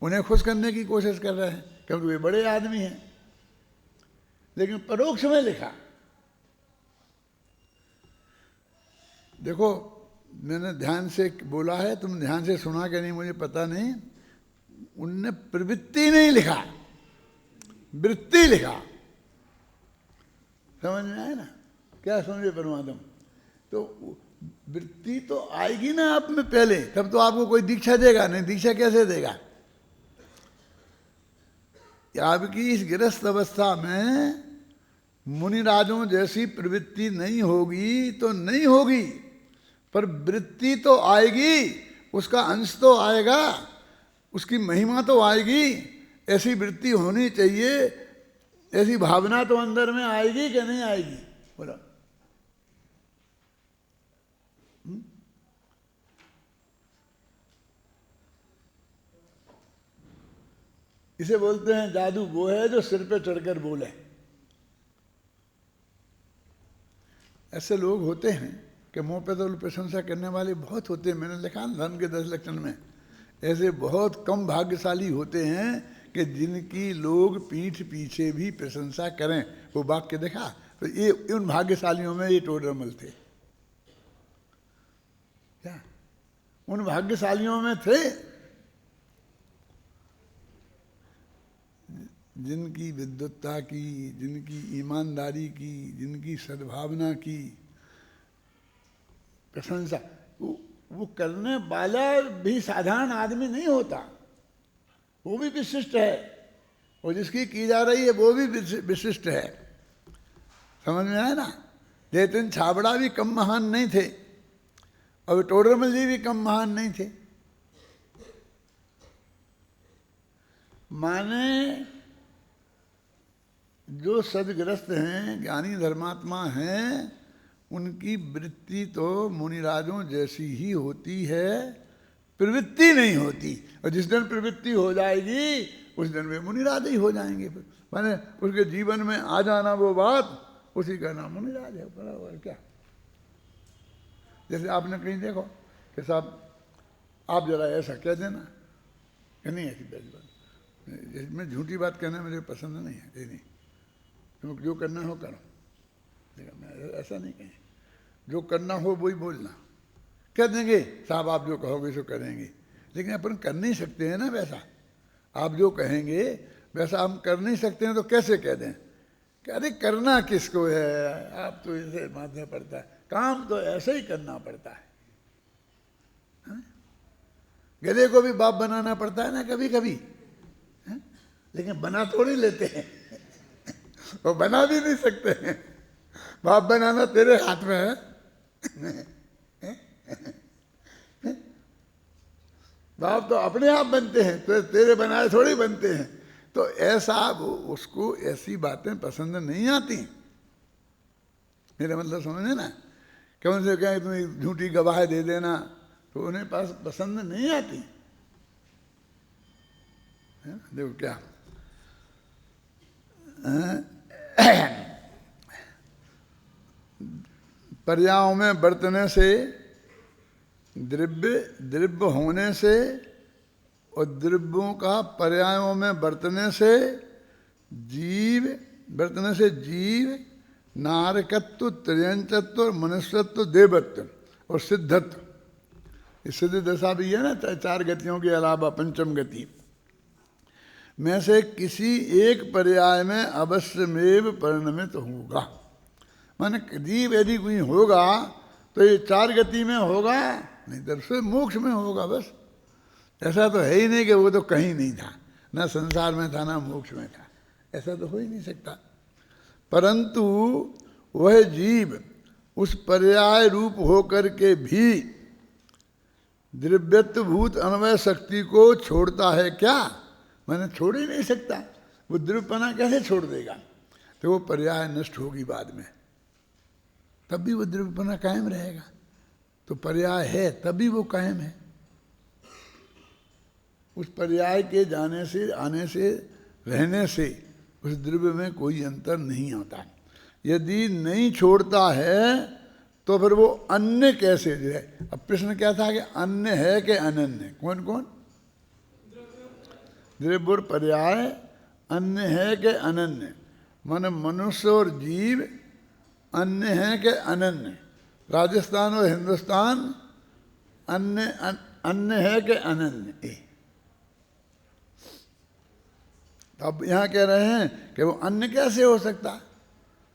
उन्हें खुश करने की कोशिश कर रहे हैं क्योंकि वे बड़े आदमी हैं। लेकिन परोक्ष में लिखा। देखो मैंने ध्यान से बोला है, तुम ध्यान से सुना कि नहीं मुझे पता नहीं। उनने प्रवृत्ति नहीं लिखा, वृत्ति लिखा। समझ में आया ना? क्या समझे परमात्मा? तो वृत्ति तो आएगी ना आप में पहले, तब तो आपको कोई दीक्षा देगा नहीं। दीक्षा कैसे देगा? आपकी इस गृहस्थ अवस्था में मुनिराजों जैसी प्रवृत्ति नहीं होगी तो नहीं होगी, पर वृत्ति तो आएगी, उसका अंश तो आएगा, उसकी महिमा तो आएगी। ऐसी वृत्ति होनी चाहिए, ऐसी भावना तो अंदर में आएगी कि नहीं आएगी? बोला। इसे बोलते हैं जादू वो है जो सिर पे चढ़कर बोले। ऐसे लोग होते हैं कि मुंह पे तो प्रशंसा करने वाले बहुत होते हैं। मैंने लिखा ना धर्म के 10 लक्षण में, ऐसे बहुत कम भाग्यशाली होते हैं कि जिनकी लोग पीठ पीछे भी प्रशंसा करें। वो वाक्य देखा? तो ये उन भाग्यशालियों में ये टोडरमल थे। क्या उन भाग्यशालियों में थे जिनकी विद्वत्ता की, जिनकी ईमानदारी की, जिनकी सद्भावना की प्रशंसा। वो करने वाला भी साधारण आदमी नहीं होता, वो भी विशिष्ट है, और जिसकी की जा रही है वो भी विशिष्ट है। समझ में आया ना? जयचंद छाबड़ा भी कम महान नहीं थे और टोडरमल जी भी कम महान नहीं थे। माने जो सदग्रस्त हैं, ज्ञानी धर्मात्मा हैं, उनकी वृत्ति तो मुनिराजों जैसी ही होती है, प्रवृत्ति नहीं होती। और जिस दिन प्रवृत्ति हो जाएगी उस दिन वे मुनिराज ही हो जाएंगे। माने उसके जीवन में आ जाना वो बात, उसी का नाम मुनिराज है। बराबर क्या? जैसे आपने कहीं देखो कि साहब आप जरा ऐसा कह देना कि नहीं, ऐसी बात मैं झूठी बात कहना मुझे पसंद नहीं है। ये नहीं, तुम जो करना हो करो, लेकिन मैं ऐसा नहीं कहें। जो करना हो वही बोलना। कह देंगे साहब आप जो कहोगे सो करेंगे, लेकिन अपन कर नहीं सकते हैं ना वैसा। आप जो कहेंगे वैसा हम कर नहीं सकते हैं, तो कैसे कह दें? अरे करना किसको है, आप तो इसे मानना पड़ता है, काम तो ऐसे ही करना पड़ता है। गधे को भी बाप बनाना पड़ता है ना कभी कभी, लेकिन बना थोड़ी लेते हैं। वो बना भी नहीं सकते हैं। बाप बनाना तेरे हाथ में है। भाव तो अपने आप बनते हैं, तो तेरे बनाए थोड़ी बनते हैं। तो ऐसा उसको ऐसी बातें पसंद नहीं आती। मेरा मतलब समझे ना, कि उनसे कहें तुम झूठी गवाह दे देना, तो उन्हें पास पसंद नहीं आती है ना। देखो क्या पर्यायों में बरतने से, द्रव्य होने से और द्रव्यों का पर्यायों में बरतने से जीव नारकत्व, त्रयंचत्व और मनुष्यत्व, देवत्व और सिद्धत्व, इस सिद्ध दशा भी है ना, चार गतियों के अलावा पंचम गति में से किसी एक पर्याय में अवश्यमेव परिणमित होगा। माने जीव यदि कोई होगा तो ये चार गति में होगा, नहीं तो फिर मोक्ष में होगा बस। ऐसा तो है ही नहीं कि वो तो कहीं नहीं था, ना संसार में था ना मोक्ष में था, ऐसा तो हो ही नहीं सकता। परंतु वह जीव उस पर्याय रूप होकर के भी द्रव्यत्वभूत अन्वय शक्ति को छोड़ता है क्या? मैंने छोड़ ही नहीं सकता। वो द्रव्यपना कैसे छोड़ देगा? तो वो पर्याय नष्ट होगी बाद में, तब भी वो द्रव्यपना कायम रहेगा। तो पर्याय है तभी वो कायम है। उस पर्याय के जाने से, आने से, रहने से उस द्रव्य में कोई अंतर नहीं आता। यदि नहीं छोड़ता है तो फिर वो अन्य कैसे है? अब प्रश्न क्या था कि अन्य है कि अनन्य? कौन कौन? द्रव्य और पर्याय अन्य है कि अनन्य? माने मनुष्य और जीव अन्य है कि अनन्य? राजस्थान और हिंदुस्तान अन्य है कि अनन्य? अब यहाँ कह रहे हैं कि वो अन्य कैसे हो सकता?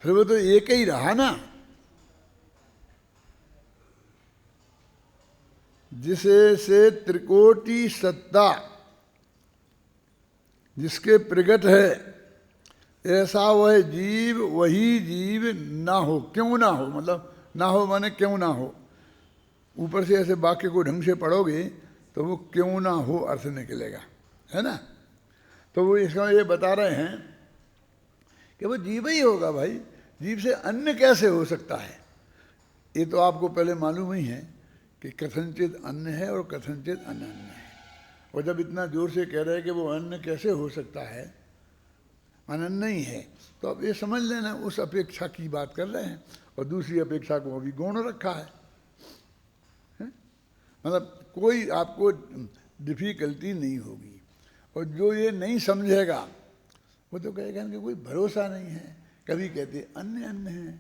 फिर वो तो एक ही रहा ना। जिसे से त्रिकोटि सत्ता जिसके प्रगट है, ऐसा वह जीव, वही जीव ना हो। क्यों ना हो? मतलब ना हो माने क्यों ना हो। ऊपर से ऐसे वाक्य को ढंग से पढ़ोगे तो वो क्यों ना हो अर्थ निकलेगा, है ना। तो वो इसका ये बता रहे हैं कि वो जीव ही होगा भाई, जीव से अन्य कैसे हो सकता है? ये तो आपको पहले मालूम ही है कि कथनचित अन्य है और कथनचित अनन्य है। और जब इतना जोर से कह रहे हैं कि वो अन्य कैसे हो सकता है, अनन्य ही है, तो अब ये समझ लेना उस अपेक्षा की बात कर रहे हैं। और दूसरी अपेक्षा को अभी गौण रखा है? मतलब कोई आपको डिफिकल्टी नहीं होगी। और जो ये नहीं समझेगा वो तो कहेगा कि कोई भरोसा नहीं है। कभी कहते अन्य अन्य है,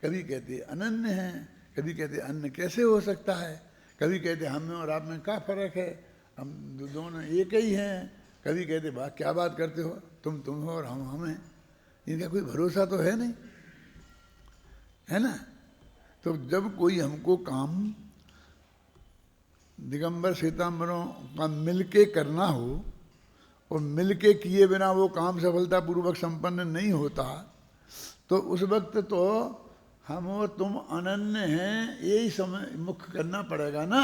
कभी कहते अनन्य है, कभी कहते अन्य कैसे हो सकता है, कभी कहते हम में और आप में क्या फर्क है, हम दोनों एक ही हैं। कभी कहते क्या बात करते हो, तुम हो और हम हैं। इनका कोई भरोसा तो है नहीं, है ना। तो जब कोई हमको काम दिगंबर श्वेतांबरों का मिलके करना हो और मिलके किए बिना वो काम सफलतापूर्वक संपन्न नहीं होता, तो उस वक्त तो हम और तुम अनन्य हैं यही समय मुख्य करना पड़ेगा ना,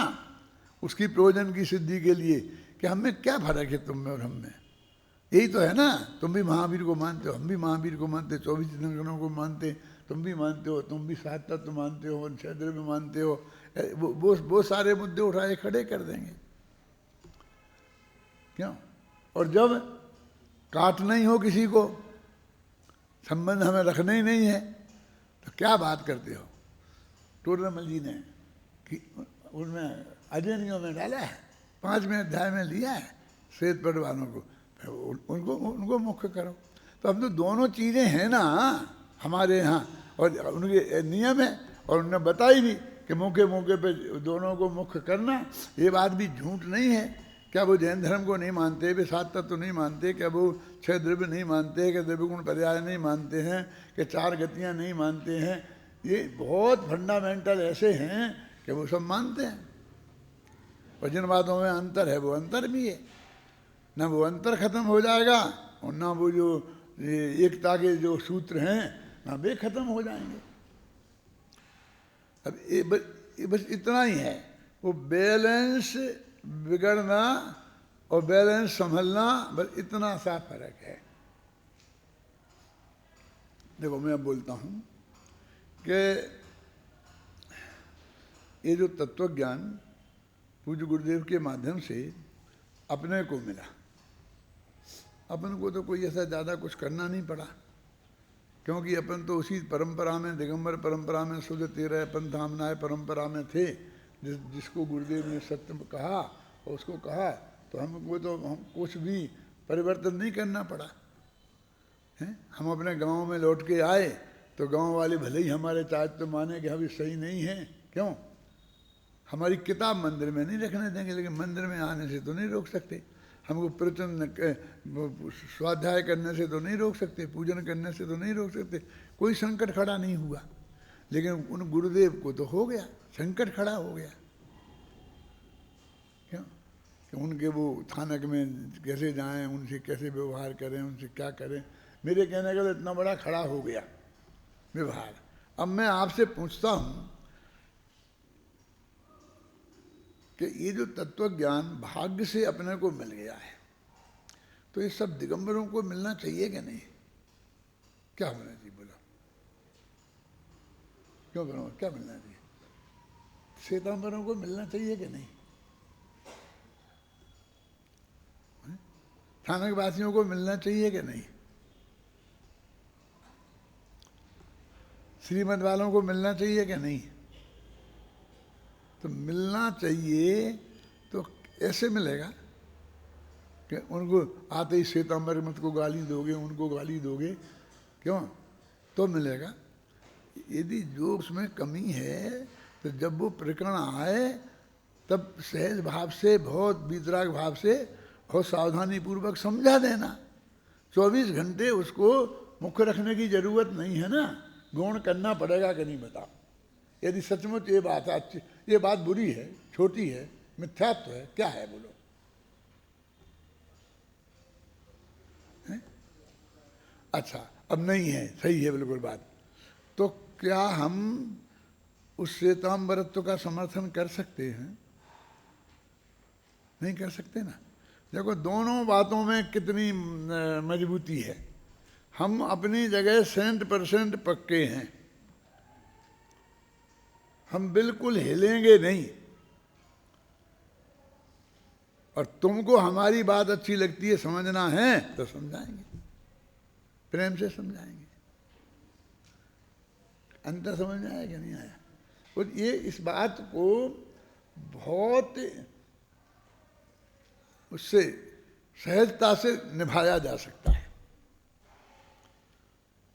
उसकी प्रयोजन की सिद्धि के लिए। कि हम में क्या फर्क है तुम में और हम में? यही तो है ना। तुम भी महावीर को मानते हो, हम भी महावीर को मानते, 24 तीर्थंकरों को मानते, तुम भी मानते हो, तुम भी सात तत्व मानते हो, छह द्रव्य मानते हो। वो सारे मुद्दे उठाए खड़े कर देंगे। क्यों? और जब काटना ही हो किसी को, संबंध हमें रखना ही नहीं है, तो क्या बात करते हो? टोडरमल जी ने कि उनमें अजनियों में डाला है, 5वें अध्याय में लिया है श्वेत पट वालों को, उनको मुख्य करो। तो अब तो दोनों चीज़ें हैं ना हमारे यहाँ, और उनके नियम है। और उन्होंने बताई भी कि मौके मौके पे दोनों को मुख्य करना। ये बात भी झूठ नहीं है। क्या वो जैन धर्म को नहीं मानते, वे सात तत्व नहीं मानते, क्या वो छह द्रव्य नहीं मानते, क्या द्रव्य गुण पर्याय नहीं मानते हैं, कि चार गतियाँ नहीं मानते हैं? ये बहुत फंडामेंटल ऐसे हैं कि वो सब मानते हैं। और जिन बातों में अंतर है वो अंतर भी है। ना वो अंतर खत्म हो जाएगा और ना वो जो एकता के जो सूत्र हैं ना वे खत्म हो जाएंगे। अब ये बस इतना ही है। वो बैलेंस बिगड़ना और बैलेंस संभलना, बस इतना सा फर्क है। देखो मैं अब बोलता हूँ कि ये जो तत्व ज्ञान पूज्य गुरुदेव के माध्यम से अपने को मिला, अपन को तो कोई ऐसा ज़्यादा कुछ करना नहीं पड़ा, क्योंकि अपन तो उसी परंपरा में, दिगंबर परंपरा में, शुद्ध 13 पंथामनाय परंपरा में थे, जिसको गुरुदेव ने सत्य कहा और उसको कहा, तो हमको तो हम कुछ भी परिवर्तन नहीं करना पड़ा है। हम अपने गांव में लौट के आए तो गांव वाले भले ही हमारे चार्ज तो माने कि हम सही नहीं है, क्यों, हमारी किताब मंदिर में नहीं रखने देंगे, लेकिन मंदिर में आने से तो नहीं रोक सकते, हमको प्रवचन स्वाध्याय करने से तो नहीं रोक सकते, पूजन करने से तो नहीं रोक सकते, कोई संकट खड़ा नहीं हुआ। लेकिन उन गुरुदेव को तो हो गया, संकट खड़ा हो गया, क्यों कि उनके वो थानक में कैसे जाएं, उनसे कैसे व्यवहार करें, उनसे क्या करें, मेरे कहने का तो इतना बड़ा खड़ा हो गया व्यवहार। अब मैं आपसे पूछता हूँ कि ये जो तत्व ज्ञान भाग्य से अपने को मिल गया है, तो ये सब दिगंबरों को मिलना चाहिए कि नहीं? क्या होना चाहिए बोलो, क्यों करो, क्या मिलना चाहिए? श्वेतांबरों को मिलना चाहिए कि नहीं? थानक वासियों को मिलना चाहिए कि नहीं? श्रीमद वालों को मिलना चाहिए कि नहीं? तो मिलना चाहिए तो ऐसे मिलेगा कि उनको आते ही श्वेतांबर मत को गाली दोगे, उनको गाली दोगे, क्यों, तो मिलेगा। यदि जो उसमें कमी है तो जब वो प्रकरण आए तब सहज भाव से, बहुत वितराग भाव से और सावधानी पूर्वक समझा देना। 24 घंटे उसको मुख्य रखने की जरूरत नहीं है ना, गौण करना पड़ेगा कि नहीं बताओ। यदि सचमुच ये बात अच्छी, ये बात बुरी है, छोटी है, मिथ्यात्व है, क्या है बोलो? है? अच्छा, अब नहीं है, सही है बिल्कुल बात, तो क्या हम उस श्वेतांबरत्व का समर्थन कर सकते हैं? नहीं कर सकते ना। देखो दोनों बातों में कितनी मजबूती है। हम अपनी जगह 100% पक्के हैं, हम बिल्कुल हिलेंगे नहीं, और तुमको हमारी बात अच्छी लगती है, समझना है तो समझाएंगे, प्रेम से समझाएंगे। अंतर समझ में आया कि नहीं आया? और ये इस बात को बहुत उससे सहजता से निभाया जा सकता है।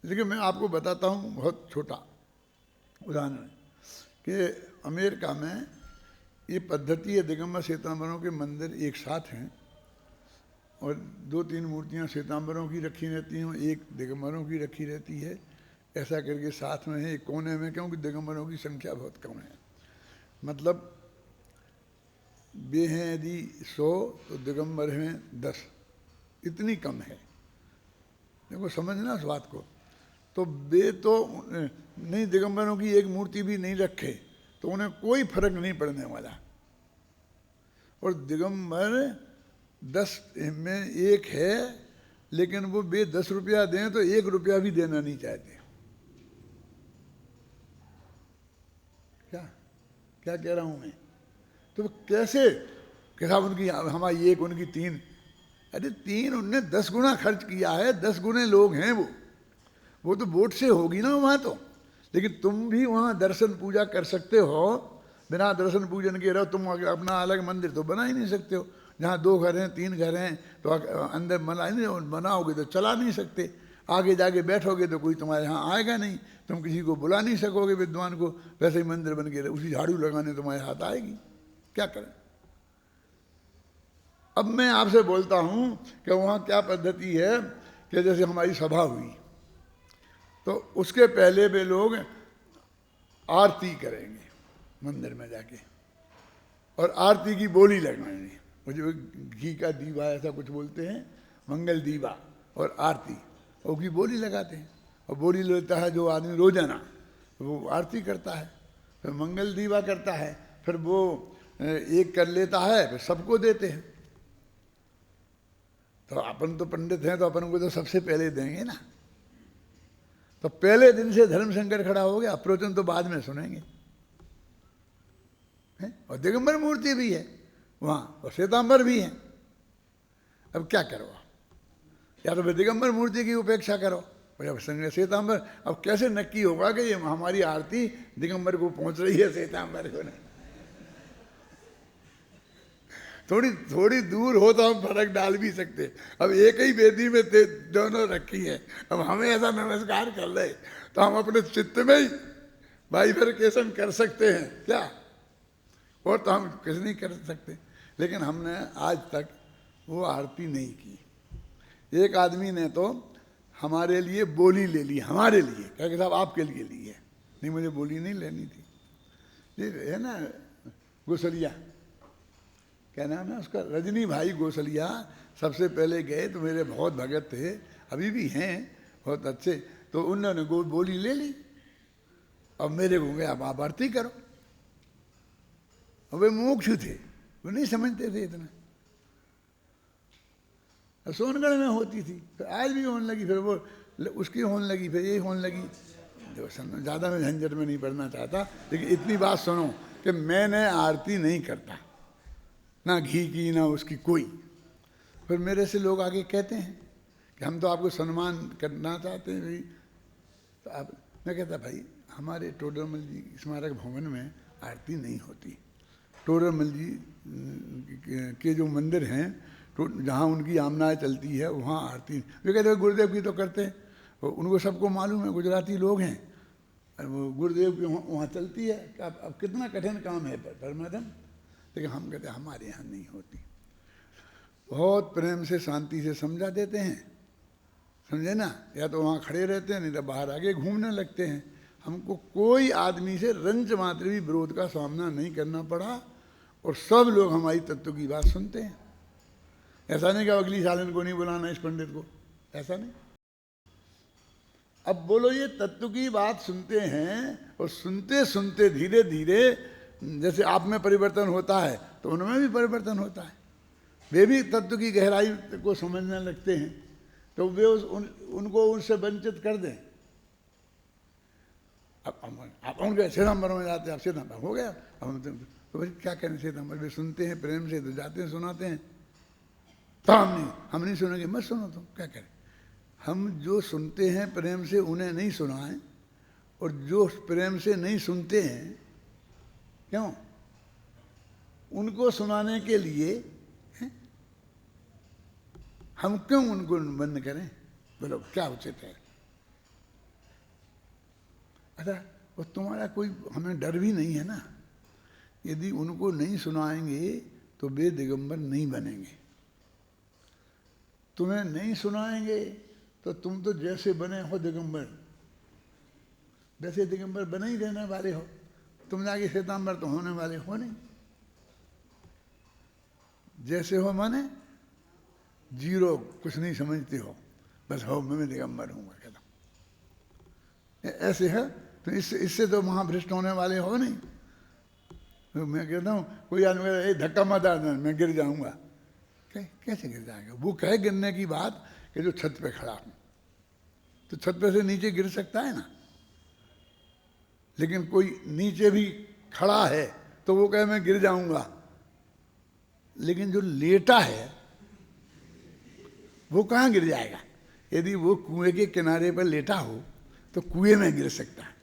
लेकिन मैं आपको बताता हूँ बहुत छोटा उदाहरण कि अमेरिका में ये पद्धति है, दिगंबर श्वेतांबरों के मंदिर एक साथ हैं और 2-3 मूर्तियाँ श्वेतांबरों की रखी रहती हैं, एक दिगंबरों की रखी रहती है, ऐसा करके साथ में है एक कोने में, क्योंकि दिगंबरों की संख्या बहुत कम है। मतलब वे हैं यदि 100 तो दिगंबर हैं 10, इतनी कम है। देखो समझना इस बात को। तो वे तो नहीं, दिगंबरों की एक मूर्ति भी नहीं रखे तो उन्हें कोई फर्क नहीं पड़ने वाला। और दिगंबर 10 में एक है, लेकिन वो वे 10 रुपया दें तो 1 रुपया भी देना नहीं चाहते। क्या कह रहा हूं मैं? तो कैसे कि साहब उनकी हमारी 1 उनकी 3, अरे 3 उनने 10 गुना खर्च किया है, 10 गुने लोग हैं वो तो वोट से होगी ना वहाँ तो। लेकिन तुम भी वहाँ दर्शन पूजा कर सकते हो, बिना दर्शन पूजन के रहो। तुम अपना अलग मंदिर तो बना ही नहीं सकते हो, जहाँ 2 घर हैं 3 घर हैं तो अंदर बनाओगे तो चला नहीं सकते, आगे जाके बैठोगे तो कोई तुम्हारे यहाँ आएगा नहीं, तुम किसी को बुला नहीं सकोगे विद्वान को, वैसे ही मंदिर बन के उसी झाड़ू लगाने तुम्हारे हाथ आएगी, क्या करें। अब मैं आपसे बोलता हूँ कि वहाँ क्या पद्धति है कि जैसे हमारी सभा हुई तो उसके पहले वे लोग आरती करेंगे मंदिर में जाके, और आरती की बोली लगाएंगे, मुझे घी का दीवा ऐसा कुछ बोलते हैं, मंगल दीवा और आरती, और की बोली लगाते हैं। और बोली लेता है जो आदमी रोजाना, वो आरती करता है, फिर मंगल दीवा करता है, फिर वो एक कर लेता है फिर सबको देते हैं। तो अपन तो पंडित हैं तो अपन को तो सबसे पहले देंगे ना। तो पहले दिन से धर्म संकट खड़ा हो गया, प्रवचन तो बाद में सुनेंगे है? और दिगंबर मूर्ति भी है वहाँ और श्वेतांबर भी है। अब क्या करो, या तो फिर दिगंबर मूर्ति की उपेक्षा करो या फिर श्वेतांबर। अब कैसे नक्की होगा कि ये हमारी आरती दिगंबर को पहुंच रही है श्वेतांबर को नहीं? थोड़ी थोड़ी दूर हो तो हम फर्क डाल भी सकते। अब एक ही वेदी में दोनों रखी है, अब हमें ऐसा नमस्कार कर रहे तो हम अपने चित्त में ही बाइफरकेशन कर सकते हैं क्या? और तो हम कुछ नहीं कर सकते। लेकिन हमने आज तक वो आरती नहीं की। एक आदमी ने तो हमारे लिए बोली ले ली, हमारे लिए कह के साहब आपके लिए ली है। नहीं, मुझे बोली नहीं लेनी थी। ये है ना गोसलिया, क्या नाम है उसका, रजनी भाई गोसलिया। सबसे पहले गए तो मेरे बहुत भगत थे, अभी भी हैं बहुत अच्छे। तो उन्होंने बोली ले ली। अब मेरे को गया आप आरती करो। अब वे मुमुक्षु थे, वो नहीं समझते थे इतना। सोनगढ़ में होती थी, फिर आज भी होने लगी, फिर वो उसकी होने लगी, फिर ये होने लगी। देखो ज़्यादा मैं झंझट में नहीं पड़ना चाहता, लेकिन इतनी बात सुनो कि मैंने आरती नहीं करता, ना घी की ना उसकी कोई। फिर मेरे से लोग आगे कहते हैं कि हम तो आपको सम्मान करना चाहते हैं भाई। तो आप, मैं कहता भाई हमारे टोडरमल जी स्मारक भवन में आरती नहीं होती। टोडरमल जी के जो मंदिर हैं तो जहाँ उनकी आमनाएँ चलती है वहाँ आरती। वे कहते हैं गुरुदेव की तो करते हैं, उनको सबको मालूम है, गुजराती लोग हैं, वो गुरुदेव की वहाँ चलती है। अब कितना कठिन काम है परमात्म। लेकिन हम कहते हैं हमारे यहाँ नहीं होती। बहुत प्रेम से शांति से समझा देते हैं, समझे ना। या तो वहाँ खड़े रहते हैं, नहीं तो बाहर आगे घूमने लगते हैं। हमको कोई आदमी से रंच मात्र भी विरोध का सामना नहीं करना पड़ा और सब लोग हमारी तत्व की बात सुनते हैं। ऐसा नहीं कि अगली साल इनको नहीं बुलाना इस पंडित को, ऐसा नहीं। अब बोलो ये तत्व की बात सुनते हैं और सुनते सुनते धीरे धीरे जैसे आप में परिवर्तन होता है तो उनमें भी परिवर्तन होता है। वे भी तत्व की गहराई को समझने लगते हैं, तो वे उनको उनसे वंचित कर दें। अब आप उनके श्वेतांबर में जाते हैं, आप श्वेतांबर हो गया। अब तो भाई क्या करें, श्वेतांबर वे सुनते हैं प्रेम से तो जाते हैं सुनाते हैं। तो हम नहीं सुनेंगे, मत सुनो तुम, क्या करें। हम जो सुनते हैं प्रेम से उन्हें नहीं सुनाएं, और जो प्रेम से नहीं सुनते हैं क्यों उनको सुनाने के लिए हम क्यों उनको बंद करें? बोलो क्या उचित है? अच्छा, वो तुम्हारा कोई हमें डर भी नहीं है ना। यदि उनको नहीं सुनाएंगे तो वे दिगंबर नहीं बनेंगे। तुम्हें नहीं सुनाएंगे तो तुम तो जैसे बने हो दिगंबर वैसे दिगंबर बने ही रहने वाले हो। तुम जाके श्वेतांबर तो होने वाले हो नहीं। जैसे हो माने जीरो, कुछ नहीं समझते हो, बस हो मैं दिगंबर हूँ कहता। ऐसे है तो इससे तो महाभ्रष्ट होने वाले हो नहीं। तो मैं कहता हूँ कोई आदमी धक्का मत आ मैं गिर जाऊंगा, कैसे गिर जाएगा? वो कहे गिरने की बात कि जो छत पे खड़ा हूं, तो छत पे से नीचे गिर सकता है ना। लेकिन कोई नीचे भी खड़ा है तो वो कहे मैं गिर जाऊंगा। लेकिन जो लेटा है वो कहाँ गिर जाएगा? यदि वो कुएं के किनारे पर लेटा हो तो कुएं में गिर सकता है।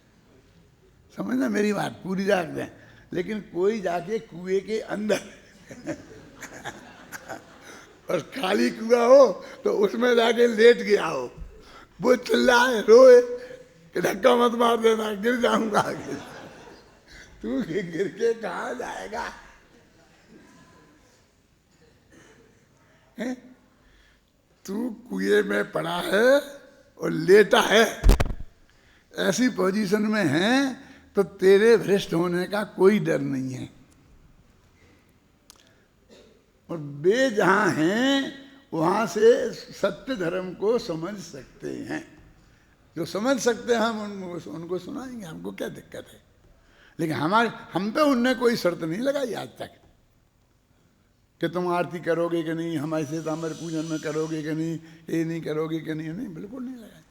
समझना मेरी बात पूरी जाग दें। लेकिन कोई जाके कुएं के अंदर और खाली कुआं हो तो उसमें जाके लेट गया हो, वो चिल्लाए रोए कि धक्का मत मार देना गिर जाऊंगा। तू गिर के कहाँ जाएगा? तू कुएं में पड़ा है और लेटा है, ऐसी पोजीशन में है तो तेरे भ्रष्ट होने का कोई डर नहीं है। और वे जहाँ हैं वहाँ से सत्य धर्म को समझ सकते हैं। जो समझ सकते हैं हम उनको सुनाएंगे, हमको क्या दिक्कत है। लेकिन हम पे उनने कोई शर्त नहीं लगाई आज तक। कि तुम आरती करोगे कि नहीं, हमारे श्वेतांबर पूजन में करोगे कि नहीं, ये नहीं करोगे कि नहीं, नहीं बिल्कुल नहीं लगाए।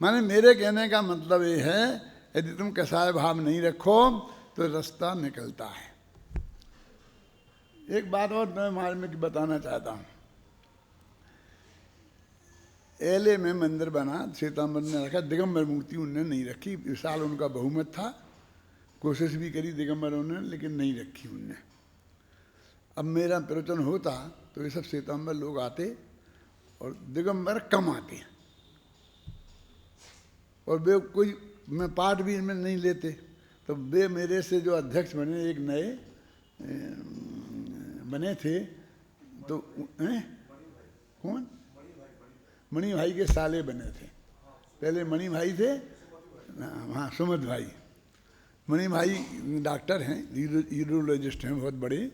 माने मेरे कहने का मतलब ये है, यदि तुम कसाय भाव नहीं रखो तो रास्ता निकलता है। एक बात और मैं मारे में बताना चाहता हूँ। एले में मंदिर बना, श्वेतांबर ने रखा, दिगंबर मूर्ति उनने नहीं रखी। विशाल उनका बहुमत था, कोशिश भी करी दिगंबरों ने, लेकिन नहीं रखी उनने। अब मेरा प्रवचन होता तो ये सब श्वेतांबर लोग आते और दिगंबर कम आते, और वे कोई मैं पाठ भी इनमें नहीं लेते, तो वे मेरे से जो अध्यक्ष बने, एक नए बने थे, तो कौन, मणि भाई के साले बने थे। पहले मणि भाई थे, हाँ सुमत भाई। मणि भाई डॉक्टर हैं, यूरोलॉजिस्ट हैं बहुत बड़े,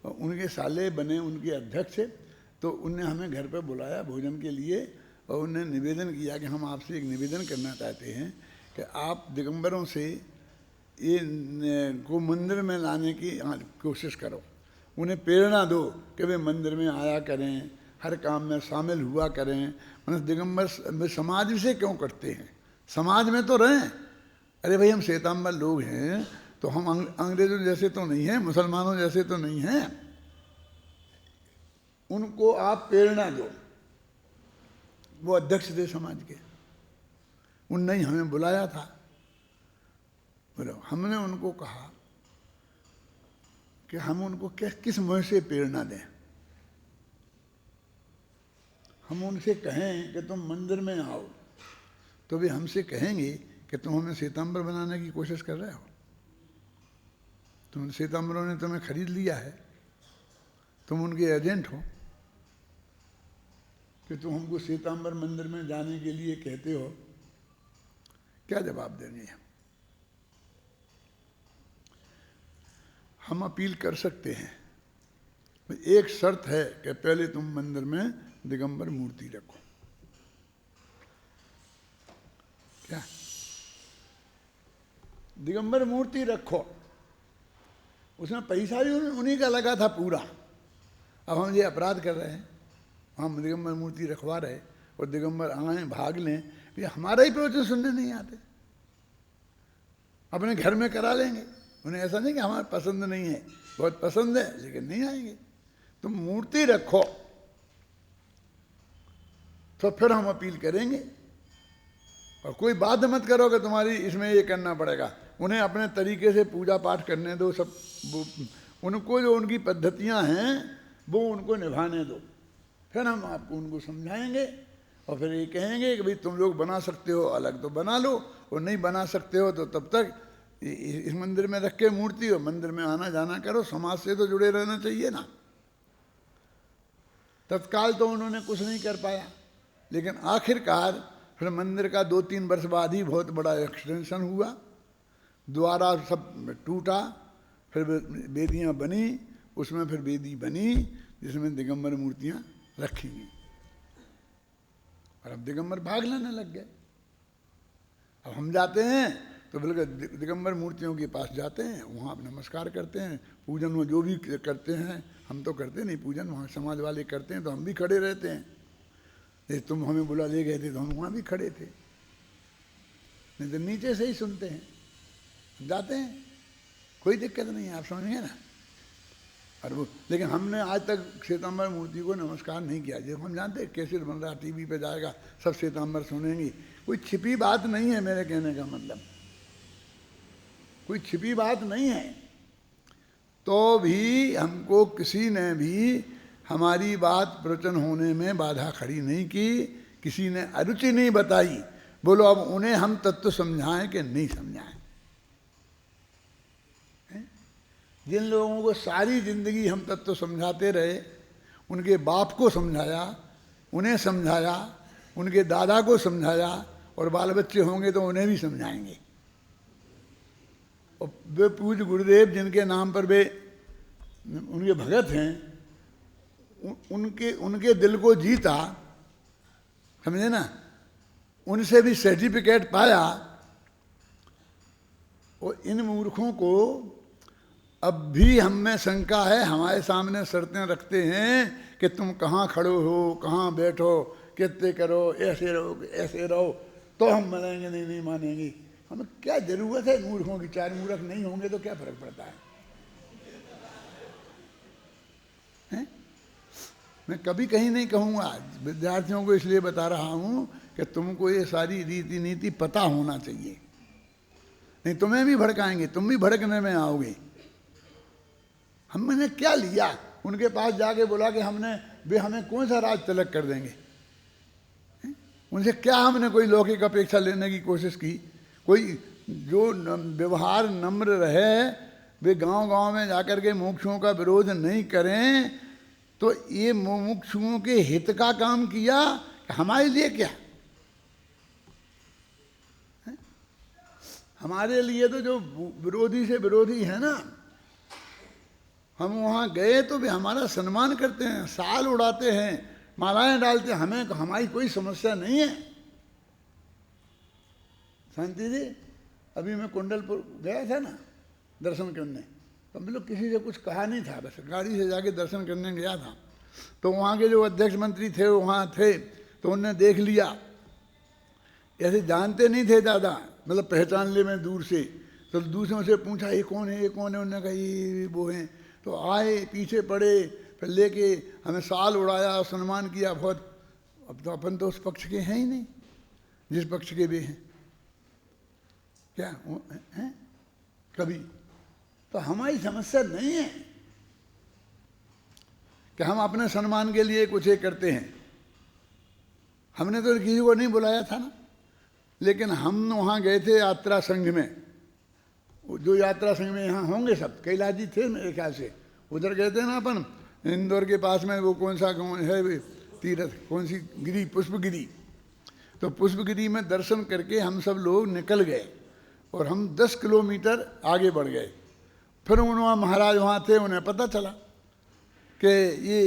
और उनके साले बने उनके अध्यक्ष। तो उनने हमें घर पर बुलाया भोजन के लिए, और उन्हें निवेदन किया कि हम आपसे एक निवेदन करना चाहते हैं कि आप दिगंबरों से ये को मंदिर में लाने की कोशिश करो, उन्हें प्रेरणा दो कि वे मंदिर में आया करें, हर काम में शामिल हुआ करें। मतलब दिगंबर समाज से क्यों करते हैं, समाज में तो रहें। अरे भाई हम श्वेतांबर लोग हैं, तो हम अंग्रेजों जैसे तो नहीं हैं, मुसलमानों जैसे तो नहीं हैं। उनको आप प्रेरणा दो। वो अध्यक्ष थे समाज के, उनने ही हमें बुलाया था। बोलो, हमने उनको कहा कि हम उनको किस मुँह से प्रेरणा दें। हम उनसे कहें कि तुम मंदिर में आओ, तो वे हमसे कहेंगे कि तुम हमें श्वेतांबर बनाने की कोशिश कर रहे हो, तुम श्वेतांबरों ने तुम्हें खरीद लिया है, तुम उनके एजेंट हो, कि तुम हमको श्वेतांबर मंदिर में जाने के लिए कहते हो। क्या जवाब देंगे हम अपील कर सकते हैं, एक शर्त है कि पहले तुम मंदिर में दिगंबर मूर्ति रखो। क्या दिगंबर मूर्ति रखो, उसमें पैसा भी उन्हीं का लगा था पूरा। अब हम ये अपराध कर रहे हैं, हम दिगंबर मूर्ति रखवा रहे और दिगंबर आए भाग लें, ये हमारा ही प्रवचन सुनने नहीं आते, अपने घर में करा लेंगे। उन्हें ऐसा नहीं कि हमारा पसंद नहीं है, बहुत पसंद है लेकिन नहीं आएंगे। तुम मूर्ति रखो तो फिर हम अपील करेंगे, और कोई बात मत करो कि तुम्हारी इसमें ये करना पड़ेगा। उन्हें अपने तरीके से पूजा पाठ करने दो, सब उनको जो उनकी पद्धतियां हैं वो उनको निभाने दो, फिर हम आपको उनको समझाएंगे। और फिर ये कहेंगे कि भाई तुम लोग बना सकते हो अलग तो बना लो, और नहीं बना सकते हो तो तब तक इस मंदिर में रख के मूर्ति हो, मंदिर में आना जाना करो, समाज से तो जुड़े रहना चाहिए ना। तत्काल तो उन्होंने कुछ नहीं कर पाया, लेकिन आखिरकार फिर मंदिर का 2-3 वर्ष बाद ही बहुत बड़ा एक्सटेंशन हुआ, द्वारा सब टूटा, फिर वेदियाँ बनी, उसमें फिर वेदी बनी जिसमें दिगंबर मूर्तियाँ रखी गई, और अब दिगंबर भाग लेने लग गए। अब हम जाते हैं तो बिल्कुल दिगंबर मूर्तियों के पास जाते हैं, वहाँ आप नमस्कार करते हैं, पूजन में जो भी करते हैं, हम तो करते नहीं पूजन, वहाँ समाज वाले करते हैं तो हम भी खड़े रहते हैं। ये तुम हमें बुला ले गए थे तो हम वहाँ भी खड़े थे, नहीं तो नीचे से ही सुनते हैं, जाते हैं, कोई दिक्कत नहीं है, आप समझिए ना। और वो लेकिन हमने आज तक श्वेतांबर मूर्ति को नमस्कार नहीं किया। जब हम जानते हैं कैसे बन रहा, टीवी पे जाएगा, सब श्वेतांबर सुनेंगी, कोई छिपी बात नहीं है। मेरे कहने का मतलब कोई छिपी बात नहीं है। तो भी हमको किसी ने भी हमारी बात प्रवचन होने में बाधा खड़ी नहीं की, किसी ने अरुचि नहीं बताई। बोलो अब उन्हें हम तत्व समझाएं कि नहीं समझाएं? जिन लोगों को सारी जिंदगी हम तत्व समझाते रहे, उनके बाप को समझाया, उन्हें समझाया, उनके दादा को समझाया, और बाल बच्चे होंगे तो उन्हें भी समझाएंगे। और वे पूज्य गुरुदेव जिनके नाम पर वे उनके भगत हैं, उनके दिल को जीता, समझे ना, उनसे भी सर्टिफिकेट पाया। और इन मूर्खों को अब भी हम में शंका है, हमारे सामने शर्तें रखते हैं कि तुम कहाँ खड़ो हो, कहाँ बैठो, कितने करो, ऐसे रहो तो हम मानेंगे, नहीं मानेंगे। हमें क्या जरूरत है मूर्खों की? 4 मूर्ख नहीं होंगे तो क्या फर्क पड़ता है? मैं कभी कहीं नहीं कहूँगा, विद्यार्थियों को इसलिए बता रहा हूँ कि तुमको ये सारी रीति नीति पता होना चाहिए, नहीं तुम्हें भी भड़काएंगे, तुम भी भड़कने में आओगे। हमने क्या लिया? उनके पास जाके बोला कि वे हमें कौन सा राज तिलक कर देंगे? उनसे क्या हमने कोई लौकिक अपेक्षा लेने की कोशिश की? कोई जो व्यवहार नम्र रहे, वे गांव-गांव में जाकर के मुमुक्षुओं का विरोध नहीं करें, तो ये मुमुक्षुओं के हित का काम किया, हमारे लिए क्या? हमारे लिए तो जो विरोधी से विरोधी है ना, हम वहाँ गए तो वे हमारा सम्मान करते हैं, साल उड़ाते हैं, मालाएं डालते हैं, हमें हमारी कोई समस्या नहीं है। शांति जी, अभी मैं कुंडलपुर गया था ना दर्शन करने, तो हम लोग किसी से कुछ कहा नहीं था, बस गाड़ी से जाके दर्शन करने गया था। तो वहाँ के जो अध्यक्ष मंत्री थे वहाँ थे, तो उनने देख लिया, ऐसे जानते नहीं थे ज़्यादा, मतलब पहचान ले मैं दूर से, तो दूसरों से पूछा ये कौन है, ये कौन है? उन्होंने कहा ये वो हैं। तो आए, पीछे पड़े, फिर लेके हमें साल उड़ाया, सम्मान किया बहुत। अब तो अपन तो उस पक्ष के हैं ही नहीं जिस पक्ष के भी हैं, क्या हैं कभी? तो हमारी समस्या नहीं है कि हम अपने सम्मान के लिए कुछ एक करते हैं। हमने तो किसी को नहीं बुलाया था ना, लेकिन हम वहाँ गए थे यात्रा संघ में, जो यात्रा संघ में यहाँ होंगे सब, कैलाश जी थे मेरे ख्याल से, उधर गए थे ना अपन, इंदौर के पास में वो कौन सा गाँव है तीर्थ, कौन सी गिरी, पुष्पगिरी। तो पुष्पगिरी में दर्शन करके हम सब लोग निकल गए और हम 10 किलोमीटर आगे बढ़ गए। फिर वहाँ महाराज वहाँ थे, उन्हें पता चला कि ये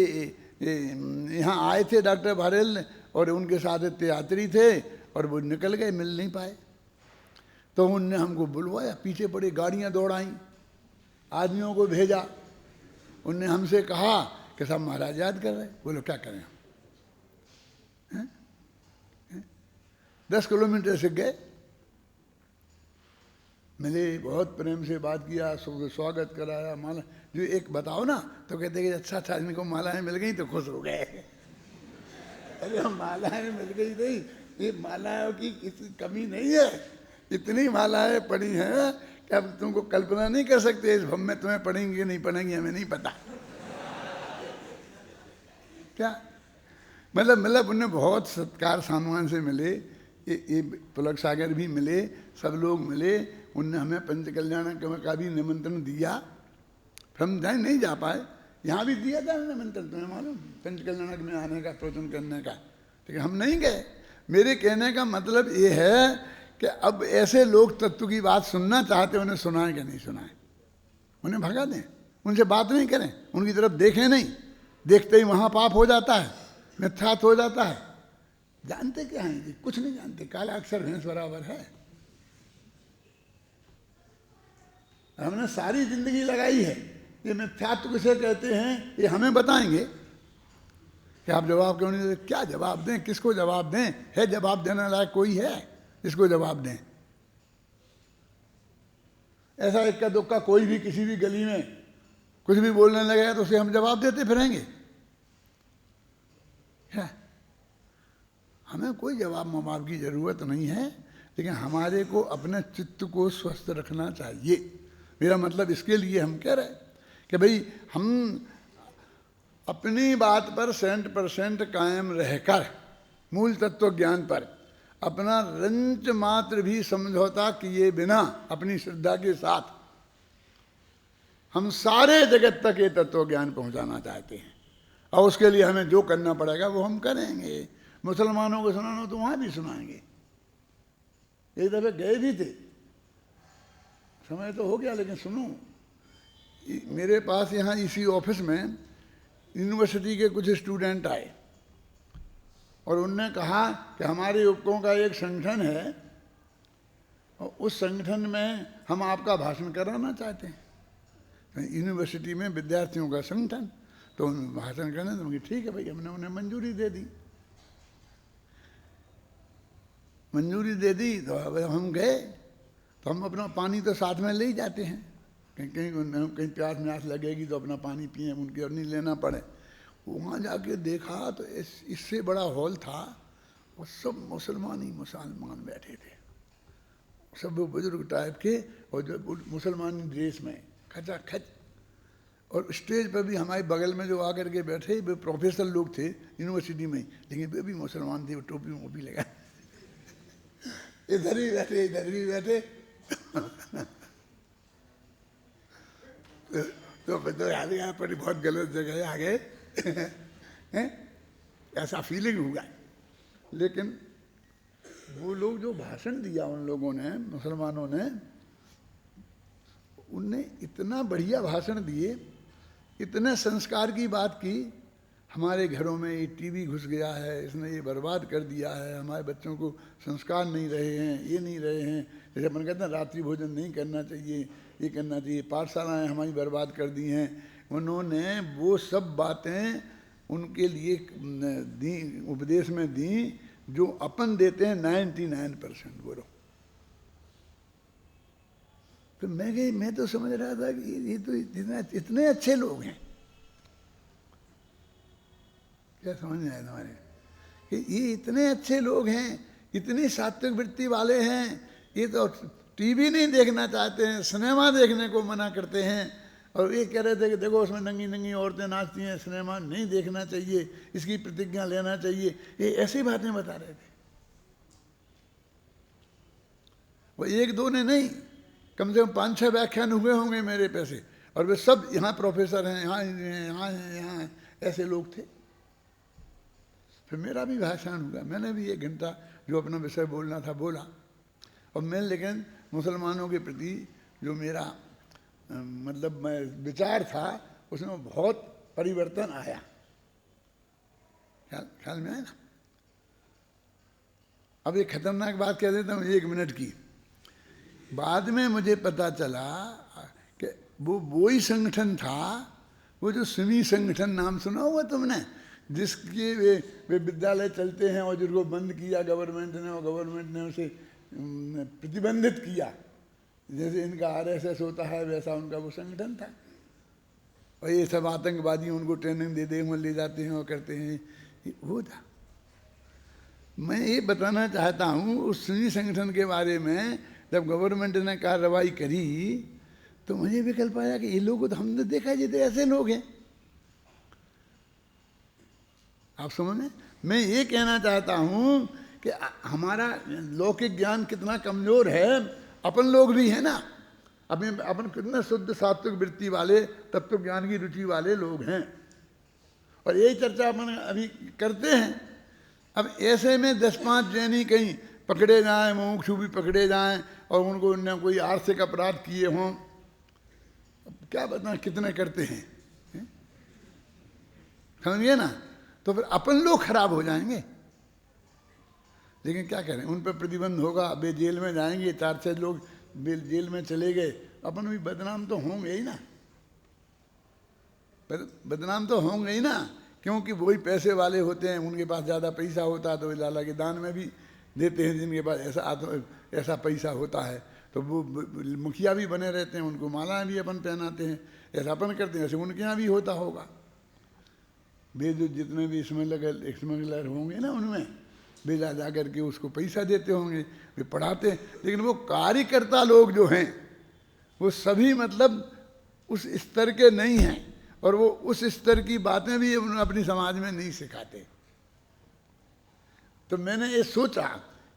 यहाँ आए थे डॉक्टर भारेल और उनके साथ यात्री थे, और वो निकल गए, मिल नहीं पाए। तो उनने हमको बुलवाया, पीछे पड़ी गाड़ियाँ दौड़ाई, आदमियों को भेजा। उनने हमसे कहा कि सब महाराज याद कर रहे। बोलो क्या करें? 10 किलोमीटर से गए, मिले, बहुत प्रेम से बात किया, स्वागत कराया, माला जो एक बताओ ना, तो कहते कि अच्छा आदमी को मालाएं मिल गई तो खुश हो गए। अरे हम मालाएं मिल गई नहीं, ये मालाओं की किसी कमी नहीं है, इतनी मालाएं पड़ी हैं कि अब तुमको कल्पना नहीं कर सकते इस भव में तुम्हें पढ़ेंगी कि नहीं पढ़ेंगी हमें नहीं पता। क्या मतलब उन्हें बहुत सत्कार सम्मान से मिले, ये पुलक सागर भी मिले, सब लोग मिले। उनने हमें पंच कल्याण का भी निमंत्रण दिया, फिर हम जाए नहीं जा पाए। यहाँ भी दिया था निमंत्रण, तुम्हें मालूम, पंच कल्याणक में आने का, प्रवचन करने का, लेकिन हम नहीं गए। मेरे कहने का मतलब ये है कि अब ऐसे लोग तत्व की बात सुनना चाहते, उन्हें सुनाएं कि नहीं सुनाएं, उन्हें भगा दें, उनसे बात नहीं करें, उनकी तरफ देखें नहीं, देखते ही महापाप हो जाता है, मिथ्यात्व हो जाता है। जानते क्या हैं जी? कुछ नहीं जानते, काला अक्षर भैंस बराबर है। हमने सारी जिंदगी लगाई है, ये मिथ्यात्व किसे कहते हैं ये हमें बताएंगे कि आप जवाब क्यों नहीं देते? क्या जवाब दें, किसको जवाब दें? है जवाब देने लायक कोई है जिसको जवाब दें? ऐसा इक्का दुक्का कोई भी किसी भी गली में कुछ भी बोलने लगेगा तो उसे हम जवाब देते फिरेंगे? क्या हमें कोई जवाब मवाब की जरूरत नहीं है, लेकिन हमारे को अपने चित्त को स्वस्थ रखना चाहिए। मेरा मतलब इसके लिए हम कह रहे कि भाई हम अपनी बात पर 100% कायम रहकर मूल तत्व ज्ञान पर अपना रंच मात्र भी समझौता किए बिना अपनी श्रद्धा के साथ हम सारे जगत तक ये तत्व ज्ञान पहुंचाना चाहते हैं, और उसके लिए हमें जो करना पड़ेगा वो हम करेंगे। मुसलमानों को सुनाना तो वहाँ भी सुनाएंगे। एक दफे गए भी थे, समय तो हो गया, लेकिन सुनो, मेरे पास यहाँ इसी ऑफिस में यूनिवर्सिटी के कुछ स्टूडेंट आए और उनने कहा कि हमारे युवकों का एक संगठन है और उस संगठन में हम आपका भाषण कराना चाहते हैं। यूनिवर्सिटी में विद्यार्थियों का संगठन, तो भाषण करने तो ठीक है भाई, हमने उन्हें मंजूरी दे दी। मंजूरी दे दी तो अब हम गए, तो हम अपना पानी तो साथ में ले ही जाते हैं, कहीं कहीं कहीं प्यास म्यास लगेगी तो अपना पानी पिए, उनके और नहीं लेना पड़े। वहाँ जाके देखा तो इससे बड़ा हॉल था, वो सब मुसलमान बैठे थे, सब बुजुर्ग टाइप के, और जो मुसलमानी ड्रेस में खचाखच। और स्टेज पर भी हमारे बगल में जो आकर के बैठे वे प्रोफेसर लोग थे यूनिवर्सिटी में, लेकिन वे भी मुसलमान थे, वो टोपी वोपी लगा इधर भी बैठे तो याद यहाँ पर बहुत गलत जगह आ गए ऐसा फीलिंग हुआ। लेकिन वो लोग जो भाषण दिया उन लोगों ने, मुसलमानों ने, उनने इतना बढ़िया भाषण दिए, इतने संस्कार की बात की। हमारे घरों में ये टीवी घुस गया है, इसने ये बर्बाद कर दिया है, हमारे बच्चों को संस्कार नहीं रहे हैं, ये नहीं रहे हैं। जैसे अपन कहते हैं रात्रि भोजन नहीं करना चाहिए, ये करना चाहिए, पाठशालाएँ हमारी बर्बाद कर दी हैं। उन्होंने वो सब बातें उनके लिए दी, उपदेश में दी, जो अपन देते हैं 99%। बोलो, तो मैं तो समझ रहा था कि ये तो इतने अच्छे लोग हैं, क्या समझ में आया तुम्हारे कि ये इतने अच्छे लोग हैं, इतनी सात्विक वृत्ति वाले हैं, ये तो टीवी नहीं देखना चाहते हैं, सिनेमा देखने को मना करते हैं। और ये कह रहे थे कि देखो उसमें नंगी नंगी औरतें नाचती हैं, सिनेमा नहीं देखना चाहिए, इसकी प्रतिज्ञा लेना चाहिए। ये ऐसी बातें बता रहे थे। वो एक दो ने नहीं, कम से कम 5-6 व्याख्यान हुए होंगे मेरे पैसे, और वे सब यहाँ प्रोफेसर हैं, यहाँ हैं, ऐसे लोग थे। फिर मेरा भी भाषण हुआ, मैंने भी 1 घंटा जो अपना विषय बोलना था बोला। और मैं लेकिन मुसलमानों के प्रति जो मेरा मतलब मैं विचार था, उसमें बहुत परिवर्तन आया। ख्याल में आया ना? अब ये खतरनाक बात कह देता हूँ 1 मिनट की। बाद में मुझे पता चला कि वो ही संगठन था, वो जो सुन्नी संगठन, नाम सुना हुआ तुमने, जिसके वे विद्यालय चलते हैं और जिनको बंद किया गवर्नमेंट ने, और गवर्नमेंट ने उसे प्रतिबंधित किया। जैसे इनका RSS होता है वैसा उनका वो संगठन था। और ये सब आतंकवादी उनको ट्रेनिंग दे वहाँ ले जाते हैं और करते हैं, वो था। मैं ये बताना चाहता हूँ उस सुन्नी संगठन के बारे में, जब गवर्नमेंट ने कार्रवाई करी तो मुझे विकल्प आया कि ये लोग तो हमने देखा ये तो ऐसे लोग हैं। आप समझे? मैं ये कहना चाहता हूँ कि हमारा लौकिक ज्ञान कितना कमजोर है, अपन लोग भी हैं ना, अपन कितने शुद्ध सात्विक वृत्ति वाले, तत्व ज्ञान की रुचि वाले लोग हैं, और यही चर्चा अपन अभी करते हैं। अब ऐसे में 10-5 जैनी कहीं पकड़े जाएं, मुमुक्षु भी पकड़े जाएं, और उनको उन्होंने कोई आर्थिक अपराध किए हों, क्या बताएं कितने करते हैं, समझिए ना? तो फिर अपन लोग खराब हो जाएंगे। लेकिन क्या करें, उन पर प्रतिबंध होगा, वे जेल में जाएंगे, 4-6 लोग जेल में चले गए, अपन भी बदनाम तो होंगे ही ना, बदनाम तो होंगे ही ना, क्योंकि वही पैसे वाले होते हैं, उनके पास ज़्यादा पैसा होता है तो वे लाला के दान में भी देते हैं। जिनके पास ऐसा पैसा होता है तो वो मुखिया भी बने रहते हैं, उनको मालाएं भी अपन पहनाते हैं, ऐसा अपन करते हैं, ऐसे उनके यहाँ भी होता होगा। वे जो जितने भी स्मगलर होंगे ना, उनमें वे जा करके उसको पैसा देते होंगे, वे पढ़ाते हैं। लेकिन वो कार्यकर्ता लोग जो हैं वो सभी मतलब उस स्तर के नहीं हैं, और वो उस स्तर की बातें भी अपनी समाज में नहीं सिखाते। तो मैंने ये सोचा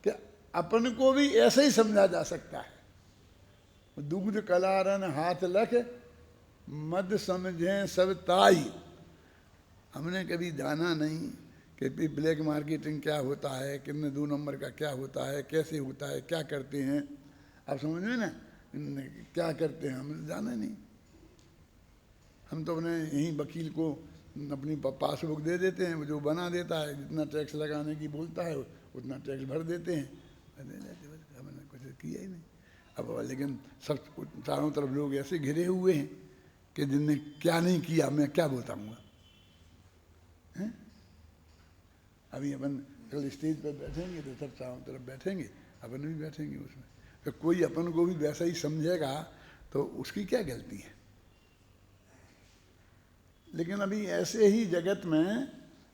कि अपन को भी ऐसे ही समझा जा सकता है। दुग्ध कलारन हाथ लख मद समझें सब ताई। हमने कभी जाना नहीं कि ब्लैक मार्केटिंग क्या होता है, कितने 2 नंबर का क्या होता है, कैसे होता है, क्या करते हैं। आप समझ में ना, क्या करते हैं, हमने जाना नहीं। हम तो अपने यहीं वकील को अपनी पासबुक दे देते हैं, जो बना देता है, जितना टैक्स लगाने की बोलता है उतना टैक्स भर देते हैं, हमने कुछ किया ही नहीं। अब लेकिन सब चारों तरफ लोग ऐसे घिरे हुए हैं कि जिनने क्या नहीं किया मैं क्या बताऊंगा। अभी अपन कल स्टेज पर बैठेंगे तो सब चारों तरफ बैठेंगे, अपन भी बैठेंगे उसमें, तो कोई अपन को भी वैसा ही समझेगा तो उसकी क्या गलती है। लेकिन अभी ऐसे ही जगत में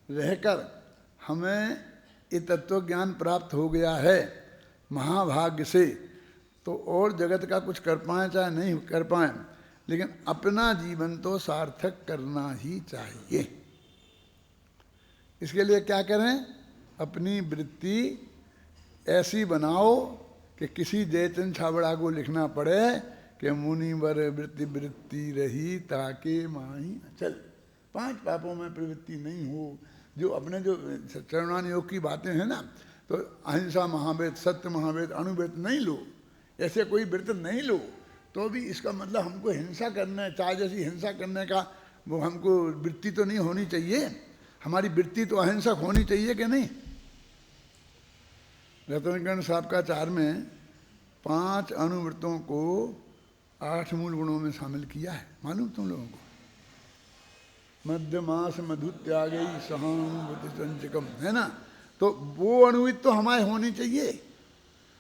रहकर हमें ये तत्व ज्ञान प्राप्त हो गया है महाभाग्य से, तो और जगत का कुछ कर पाए चाहे नहीं कर पाए, लेकिन अपना जीवन तो सार्थक करना ही चाहिए। इसके लिए क्या करें? अपनी वृत्ति ऐसी बनाओ कि किसी जयचंद छाबड़ा को लिखना पड़े कि मुनिवर वृत्ति वृत्ति रही ताके माही चल। 5 पापों में प्रवृत्ति नहीं हो। जो अपने जो चरणान योग की बातें हैं ना, तो अहिंसा महावेद, सत्य महावेद, अणुव्रत नहीं लो, ऐसे कोई व्रत नहीं लो, तो भी इसका मतलब हमको हिंसा करने, चाहे जैसी हिंसा करने का वो हमको वृत्ति तो नहीं होनी चाहिए। हमारी वृत्ति तो अहिंसक होनी चाहिए कि नहीं। रत्नकर्ण साहब का चार में 5 अनुव्रतों को 8 मूल गुणों में शामिल किया है, मालूम तुम लोगों को? मध्य मास मधु त्यागई सहानुभूति संचकम, है ना। तो वो अनुवित तो हमारे होनी चाहिए।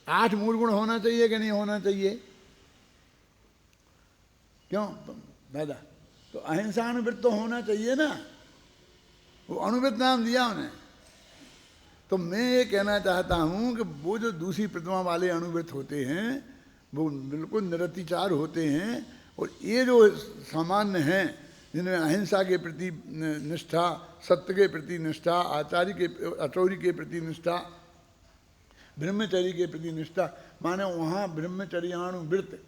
8 मूल गुण होना चाहिए कि नहीं होना चाहिए? क्यों दादा? तो अहिंसा अनुवृत्त तो होना चाहिए ना, वो अनुवृत्त नाम दिया उन्हें। तो मैं ये कहना चाहता हूँ कि वो जो दूसरी प्रतिमा वाले अनुवृत्त होते हैं वो बिल्कुल निरतिचार होते हैं, और ये जो सामान्य हैं जिनमें अहिंसा के प्रति निष्ठा, सत्य के प्रति निष्ठा, आचौर्य के प्रति निष्ठा, ब्रह्मचर्य के प्रति निष्ठा, माने वहाँ ब्रह्मचर्यानुवृत्त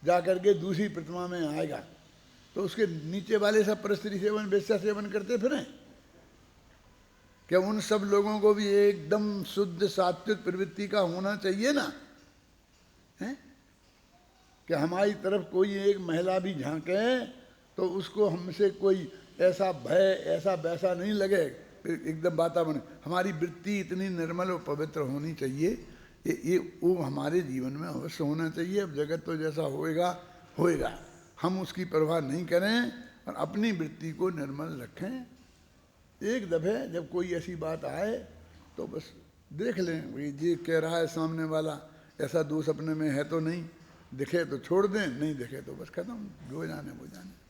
जाकर के दूसरी प्रतिमा में आएगा, तो उसके नीचे वाले सब परस्त्री सेवन, वेश्या सेवन करते फिरें क्या? उन सब लोगों को भी एकदम शुद्ध सात्विक प्रवृत्ति का होना चाहिए ना, है? कि हमारी तरफ कोई एक महिला भी झांके तो उसको हमसे कोई ऐसा भय, ऐसा वैसा नहीं लगे, एकदम वातावरण। हमारी वृत्ति इतनी निर्मल और पवित्र होनी चाहिए, ये वो हमारे जीवन में अवश्य होना चाहिए। अब जगत तो जैसा होएगा होएगा, हम उसकी परवाह नहीं करें और अपनी वृत्ति को निर्मल रखें। एक दफ़े जब कोई ऐसी बात आए तो बस देख लें भाई ये कह रहा है सामने वाला, ऐसा दोष अपने में है तो नहीं, दिखे तो छोड़ दें, नहीं दिखे तो बस खत्म, हो जाने वो जाने।